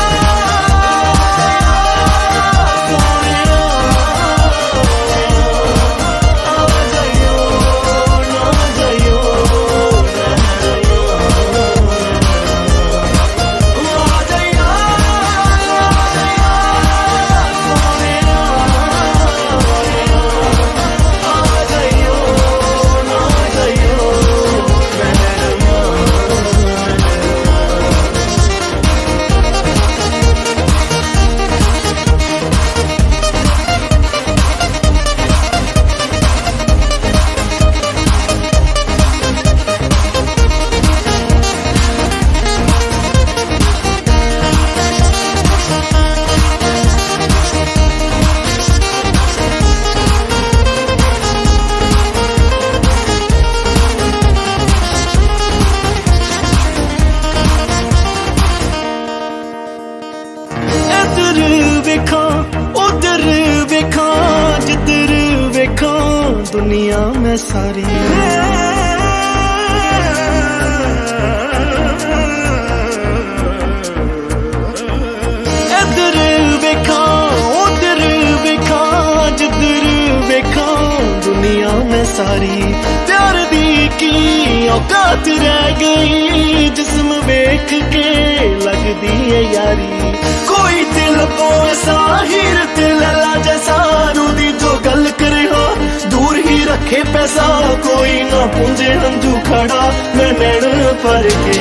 दुनिया में सारी इधर वेखा उधर वेखा जिधर वेखा दुनिया में सारी प्यार दी की औकात रह गई जिस्म वेख के लगदी है यारी कोई दिल को ऐसा हीर दिल ला जैसा रूदी जो गल करे हो दूर ही रखे पैसा कोई ना पूंजे हंजू खड़ा मैं नैन पर के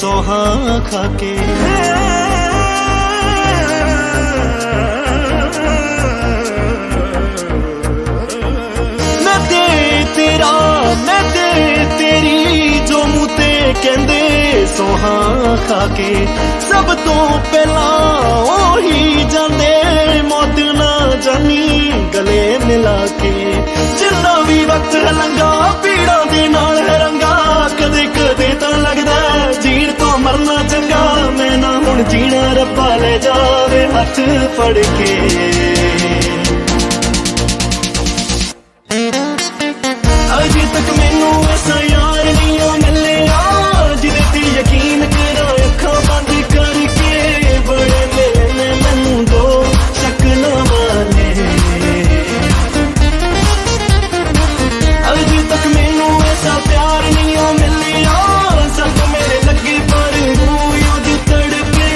सोहा खाके। मैं ते तेरा मैं ते तेरी जो मुँह ते कहंदे सोहा खाके। सब तो पहला ओही जांदे मौत ना जानी गले मिला के। जिन्ना भी वक्त है लंघा पीड़ा दे नाल है रंगा। कदे कदे तां लगदा जीण तो मरना चंगा। मैं ना हुण जीना रब्बा ले जावे हथ फड़ के। अजे तक मैनू ऐसा यार नहीं मिलिया जिदे ते यकीन करा अखां बंद करके। बड़े मिलने मैनू दो शक्ल वाले। अजे तक मैनू ऐसा प्यार नहीं मिलिया। सब मेरे लगे पर यूं तड़के।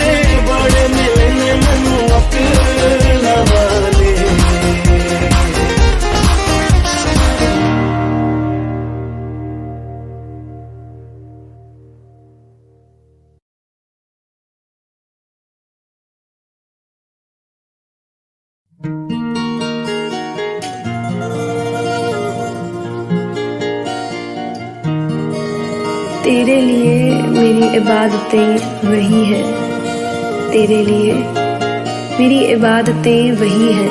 बड़े मिलने मैनू अकल वाले। तेरे लिए मेरी इबादतें वही है। तेरे लिए मेरी इबादतें वही है।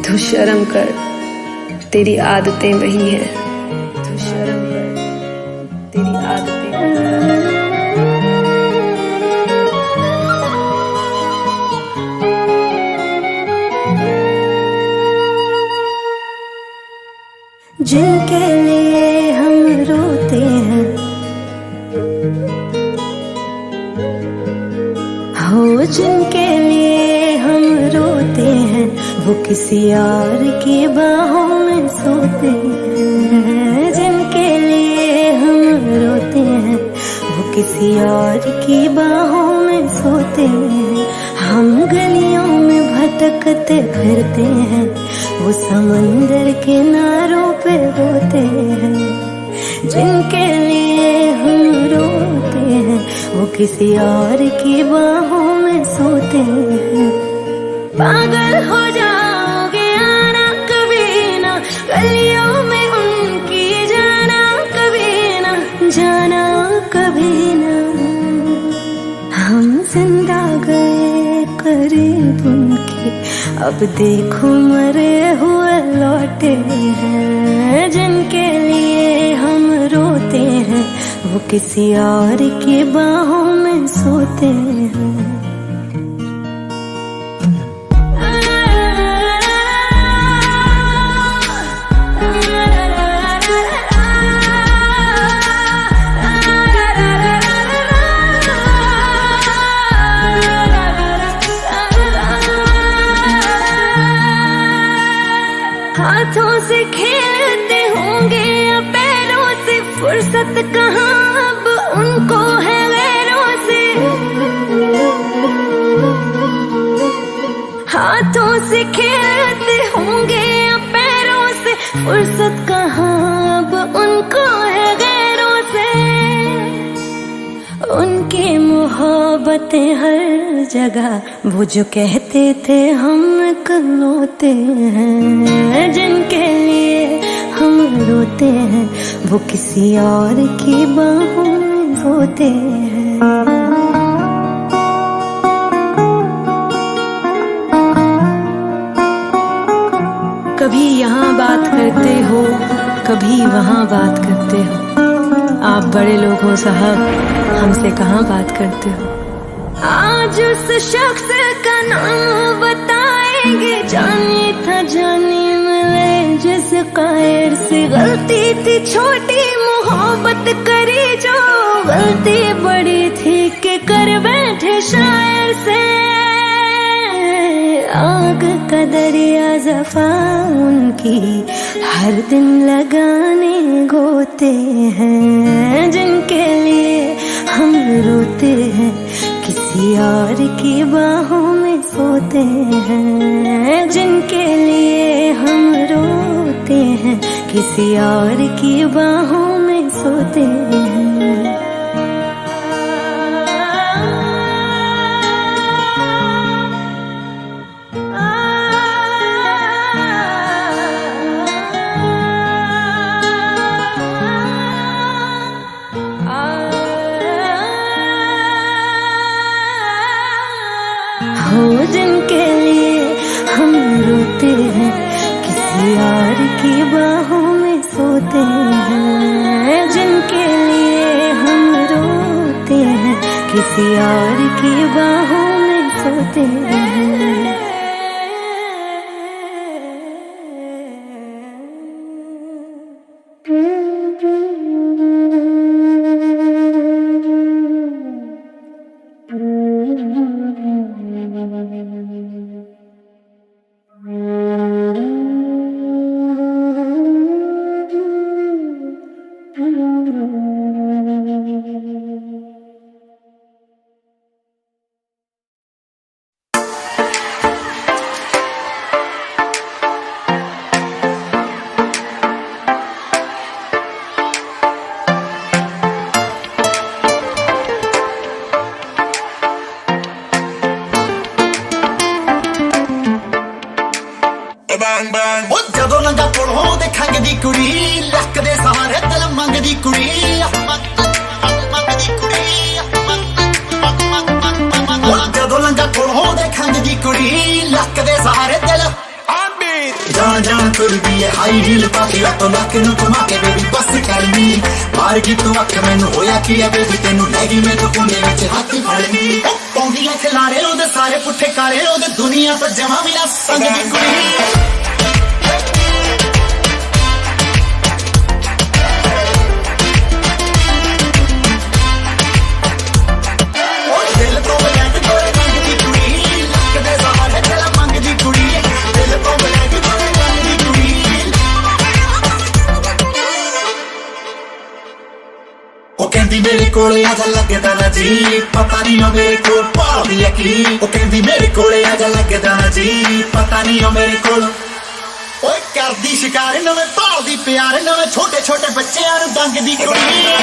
तू शर्म कर तेरी आदतें वही है। तू शर्म कर तेरी आदतें वही है। जिनके लिए हम रोते हैं हो, जिनके लिए हम रोते हैं वो किसी और की बाहों में सोते हैं। जिनके लिए हम रोते हैं वो किसी और की बाहों में सोते हैं। हम गलियों में भटकते फिरते हैं वो समंदर किनारों पे रोते हैं। जिनके लिए हम रोते हैं वो किसी और की बाहों में सोते हैं। पागल हो जाओगे आना कभी ना गलियों में उनकी। जाना कभी ना जाना कभी ना। हम जिंदा गए करीब उनके अब देखो मरे हुए लौटे हैं। जिनके लिए हम रोते हैं वो किसी और की बाहों में सोते हैं। हाथों से खेलते होंगे या पैरों से, फुर्सत कहाँ अब उनको है गैरों से। हाथों से खेलते होंगे या पैरों से, फुर्सत कहाँ अब उनको है गैरों से। उनकी मोहब्बतें हर जगह, वो जो कहते थे हम इकलौते हैं। जिनके लिए हम रोते हैं वो किसी और की बाहों में सोते हैं। कभी यहाँ बात करते हो, कभी वहाँ बात करते हो। आप बड़े लोग हो साहब, हमसे कहाँ बात करते हो। आज उस शख्स का नाम बताएंगे, जाने था जाने मिले जिस कायर से। गलती थी छोटी मोहब्बत करी जो, गलती बड़ी थी कि कर बैठे शायर से। आग का दरिया जफा उनकी हर दिन लगाने गोते हैं। जिनके लिए हम रोते हैं किसी और की बाहों में सोते हैं। जिनके लिए हम रोते हैं किसी और की बाहों में सोते हैं। जिनके लिए हम रोते हैं, किसी यार की बाहों में सोते हैं। जिनके लिए हम रोते हैं, किसी यार की बाहों में सोते हैं। ਜਦੋਂ ਲੰਗਾ ਕੋਲੋਂ ਦੇਖਾਂਗੇ ਕੁੜੀ ਲੱਕ ਦੇ ਸਹਾਰੇ ਦਿਲ ਮੰਗਦੀ ਕੁੜੀ ਜਦੋਂ ਲੰਗਾ ਕੋਲੋਂ ਦੇਖਾਂਗੇ ਕੁੜੀ ਲੱਕ ਦੇ ਸਹਾਰੇ ਦਿਲ ਜਾਣ ਜਾਣ ਤੁਰਦੀ ਏ ਹਾਈ ਹੀਲ ਪਾ ਕੇ ਤੋਂ ਲੱਕ ਨੂੰ ਘੁਮਾ ਕੇ ਬੇਬੀ ਬਸ ਕਰਨੀ ਮਾਰ ਗਈ ਤੂੰ ਅੱਖ ਮੈਨੂੰ ਹੋਇਆ ਕੀ ਆ ਬੇਬੀ ਤੈਨੂੰ ਲੈ ਗਈ ਮੈਂ ਤੂੰ ਕੋਨੇ ਵਿੱਚ ਹੱਥ ਫੜਨੀ ਪੌਂਦੀਆਂ ਖਿਲਾਰੇ ਉਹਦੇ ਸਾਰੇ ਪੁੱਠੇ ਕਾਲੇ ਉਹਦੇ ਦੁਨੀਆ ਤੋਂ ਜਮਾ ਵੀ ਨਾ ਸੰਗਦੀ ਕੁੜੀ ਕਹਿੰਦੀ ਮੇਰੇ ਕੋਲੇ ਆ ਜਾ ਲੱਗਦਾ ਨਾ ਜੀ ਪਤਾ ਨਹੀਂ ਉਹ ਮੇਰੇ ਕੋਲ ਭਾਲਦੀ ਆ ਕੀ ਉਹ ਕਹਿੰਦੀ ਮੇਰੇ ਕੋਲੇ ਆ ਜਾ ਲੱਗਦਾ ਨਾ ਜੀ ਪਤਾ ਨਹੀਂ ਉਹ ਮੇਰੇ ਕੋਲ ਓਏ ਕਰਦੀ ਸ਼ਿਕਾਰ ਨਵੇਂ ਭਾਲਦੀ ਪਿਆਰ ਨਵੇਂ ਛੋਟੇ ਛੋਟੇ ਬੱਚਿਆਂ ਨੂੰ ਦੰਗਦੀ ਕੁੜੀ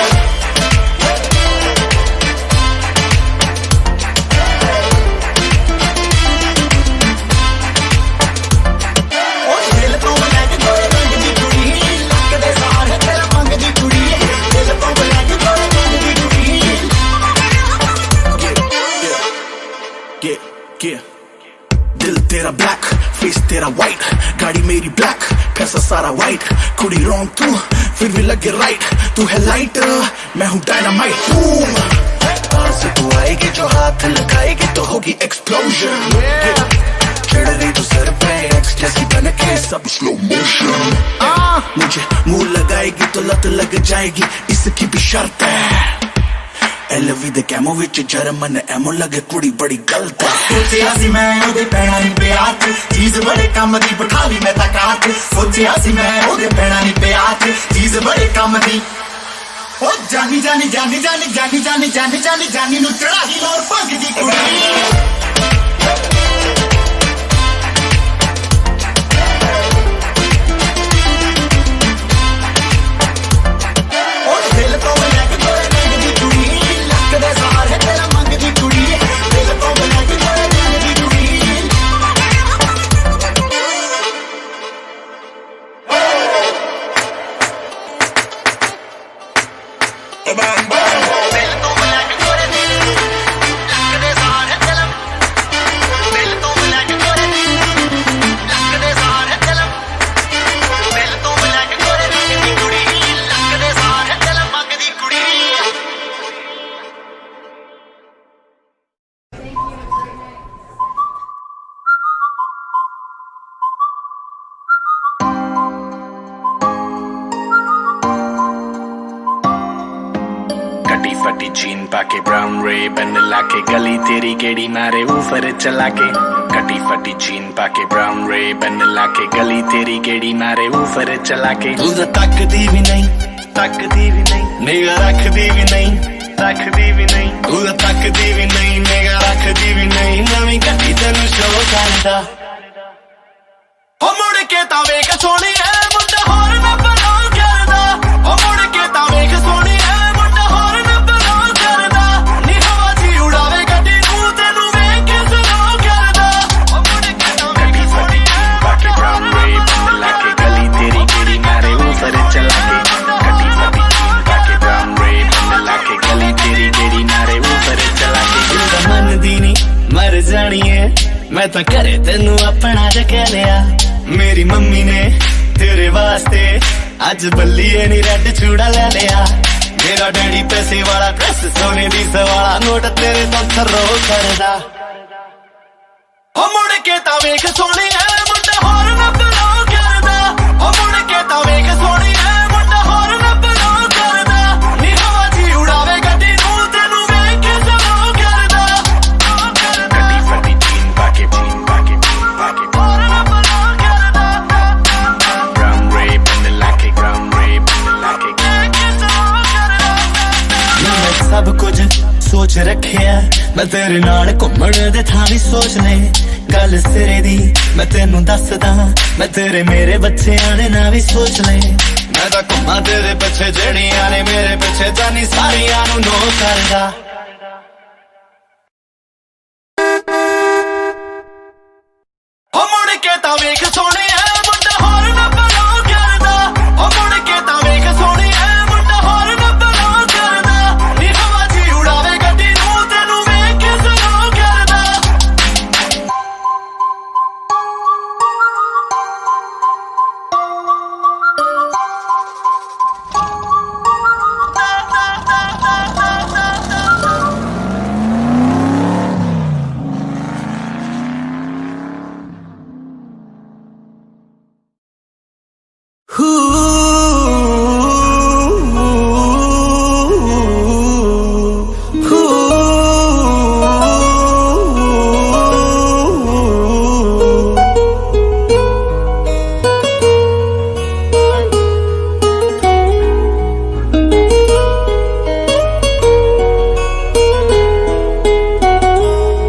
दिल तेरा ब्लैक फेस तेरा वाइट गाड़ी मेरी ब्लैक पैसा सारा वाइट कुड़ी रॉन्ग तू फिर भी लगे राइट तू है लाइट मैं हूँ डायनामाइट पास तू आएगी जो हाथ लगाएगी तो होगी एक्सप्लोजन चढ़ रही तू सर पे एक्सटेसी बन के सब स्लो मोशन मुझे मुंह लगाएगी तो लत लग जाएगी इसकी भी शर्त है LV ਦੇ ਕੈਮੋ ਵਿੱਚ ਜਰਮਨ ਐਮੋ ਲੱਗੇ ਕੁੜੀ ਬੜੀ ਗਲਤ ਹੈ ਸੋਚਿਆ ਸੀ ਮੈਂ ਉਹਦੇ ਪੈਣਾ ਨਹੀਂ ਪਿਆ ਚੀਜ਼ ਬੜੇ ਕੰਮ ਦੀ ਬਿਠਾ ਲਈ ਮੈਂ ਤਾਂ ਕਾਟ ਸੋਚਿਆ ਸੀ ਮੈਂ ਉਹਦੇ ਪੈਣਾ ਨਹੀਂ ਪਿਆ ਚੀਜ਼ ਬੜੇ ਕੰਮ ਦੀ ਉਹ ਜਾਨੀ ਜਾਨੀ ਜਾਨੀ ਜਾਨੀ ਜਾਨੀ ਜਾਨੀ ਜਾਨੀ ਜਾਨੀ ਜਾਨੀ ਨੂੰ ਚੜਾਹੀ ਲੋਰ ਭੰਗ ਦੀ ਕੁੜੀ फटी जीन पाके ब्राउन रे बन लाके गली तेरी गेड़ी मारे ऊपर चला के कटी फटी जीन पाके ब्राउन रे बन लाके गली तेरी गेड़ी मारे ऊपर चला के तू तो तकदी भी नहीं निगाह रखदी भी नहीं तू तो तकदी भी नहीं निगाह रखदी भी नहीं नवी गड्डी तेनू शो करदा ओ मुड़ के तां वेख सोनी है मुंडा होर ना बलां करदा ओ मुड़ के तां वेख सोनी है मैं ਤਾਂ ਘਰੇ ਤੈਨੂੰ ਆਪਣਾ ਜਿਹਾ ਕਹਿ ਲਿਆ ਮੇਰੀ ਮੰਮੀ ਨੇ ਤੇਰੇ ਵਾਸਤੇ ਅੱਜ ਬੱਲੀਏ ਨੀ ਰੈੱਡ ਚੂੜਾ ਲੈ ਲਿਆ ਮੇਰਾ ਡੈਡੀ ਪੈਸੇ ਵਾਲਾ ਡਰੈਸ ਸੋਨੇ ਦੀ ਸਵਾਲਾ ਨੋਟ ਤੇਰੇ ਤੋਂ ਥਰੋ ਕਰਦਾ ਹੋ ਮੁੜ ਕੇ ਤਾਂ ਵੇਖ ਸੋਹਣੀਏ ਮੁੰਡਾ ਹੋਰ ਨਾ ਬਲੋ ਕਰਦਾ ਹੋ ਮੁੜ ਕੇ ਤਾਂ ਵੇਖ ਸੋਹਣੀਏ ਮੁੰਡਾ ਹੋਰ ਨਾ ਬਲੋ ਕਰਦਾ ਨੀ ਹਵਾ ਜੀ ਉਡਾਵੇ ਗੱਡੀ ਨੂੰ ਤੈਨੂੰ ਵੇਖ ਕੇ ਸਲੋ ਕਰਦਾ कटी फटी जीन पाके ਹੋਰ ਨਾ ਬਲੋ ਕਰਦਾ brown ray bend like it brown ray bend like it ਵੇਖ ਕੇ ਸਲੋ ਕਰਦਾ ਮੈਂ ਸਭ ਕੁਝ ਸੋਚ ਰੱਖਿਆ ਮੈਂ ਤੇਰੇ ਨਾਲ ਘੁੰਮਣ ਦੇ ਥਾਂ ਵੀ ਸੋਚ ਲੈ ਗੱਲ ਸਿਰੇ ਦੀ ਮੈਂ ਤੈਨੂੰ ਦੱਸਦਾ ਮੈਂ ਤੇਰੇ ਮੇਰੇ ਬੱਚਿਆਂ ਦੇ ਨਾਂ ਵੀ ਸੋਚ ਲੈ ਮੈਂ ਤਾਂ ਘੁੰਮਾਂ ਤੇਰੇ ਪਿੱਛੇ ਜਿਹੜੀਆਂ ਨੇ ਮੇਰੇ ਪਿੱਛੇ ਜਾਨੀ ਸਾਰੀਆਂ ਨੂੰ ਨੋ ਕਰਦਾ ਹੋ ਮੁੜ ਕੇ ਤਾਂ ਵੇਖ ਸੋਹਣੀਏ ਮੁੰਡਾ ਹੋਰ ਨਾ ਬਲੋ ਕਰਦਾ ਹੋ ਮੁੜ ਕੇ ਤਾਂ ਵੇਖ ਸੋਹਣੀਏ ਮੁੰਡਾ ਹੋਰ ਨਾ ਬਲੋ ਕਰਦਾ ਨੀ ਹਵਾ ਜੀ ਉਡਾਵੇ ਗੱਡੀ ਨੂੰ ਤੈਨੂੰ ਵੇਖ ਕੇ ਸਲੋ ਕਰਦਾ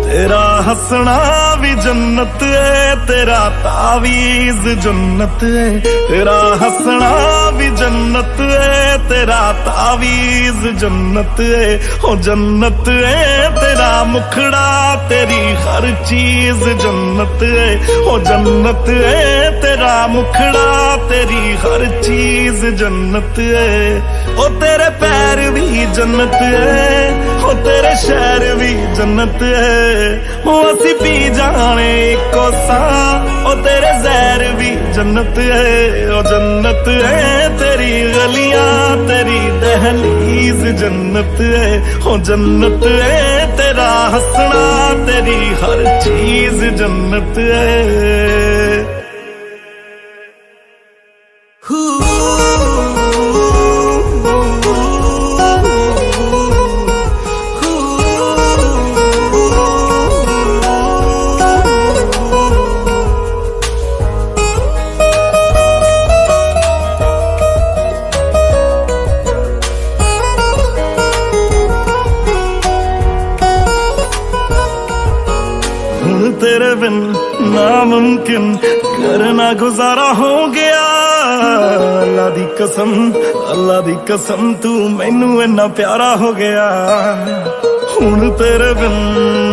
तेरा हंसना भी जन्नत है तेरा तावीज जन्नत है तेरा हंसना भी जन्नत है तेरा तावीज जन्नत है ओ जन्नत है तेरा मुखड़ा तेरी हर चीज जन्नत है ओ जन्नत है तेरा मुखड़ा तेरी हर चीज जन्नत है ओ तेरे पैर भी जन्नत है ओ तेरे शहर भी जन्नत है ओ असी पी जाने कोसा ओ तेरे जहर भी जन्नत है ओ जन्नत है तेरी गलियां तेरी दहलीज जन्नत है ओ जन्नत है तेरा हंसना तेरी हर चीज जन्नत है तेरे बिन नामुमकिन करना गुजारा हो गया अल्लाह दी कसम तू मैनू इन्ना प्यारा हो गया हुण तेरे बिन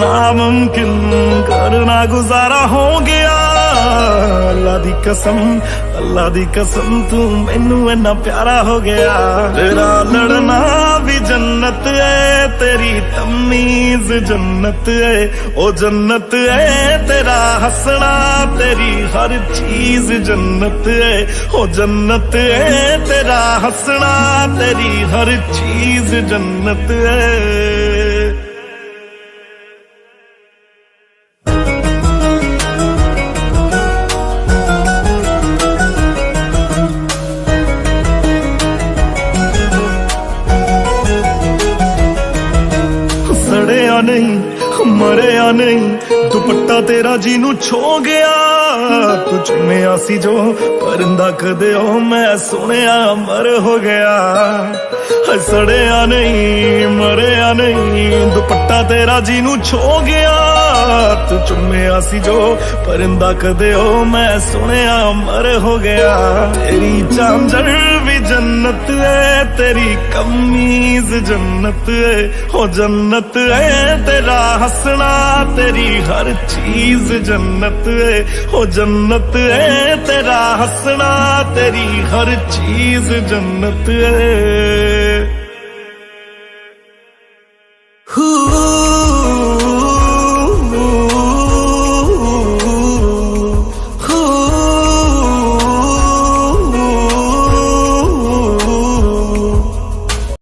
नामुमकिन करना गुजारा हो गया अल्लाह दी कसम तू मैनू इन्ना प्यारा हो गया तेरा लड़ना भी जन्नत है तेरी तमीज जन्नत है ओ जन्नत है तेरा हंसना तेरी हर चीज जन्नत है ओ जन्नत है तेरा हंसना तेरी हर चीज जन्नत है सड़िया नहीं मरिया नहीं दुपट्टा तेरा जी नू छो गया तू चुमिया सी जो परिंदा कदे हो मैं सुनिया मर हो गया सड़िया नहीं मरिया नहीं दुपट्टा तेरा जी नू छो गया तू चुमिया सी जो परिंदा कदे हो मैं सुनिया मर हो गया तेरी झांझर भी जन्नत है तेरी कमीज जन्नत है हो जन्नत है तेरा हंसना तेरी हर चीज जन्नत है हो जन्नत है तेरा हंसना तेरी हर चीज जन्नत है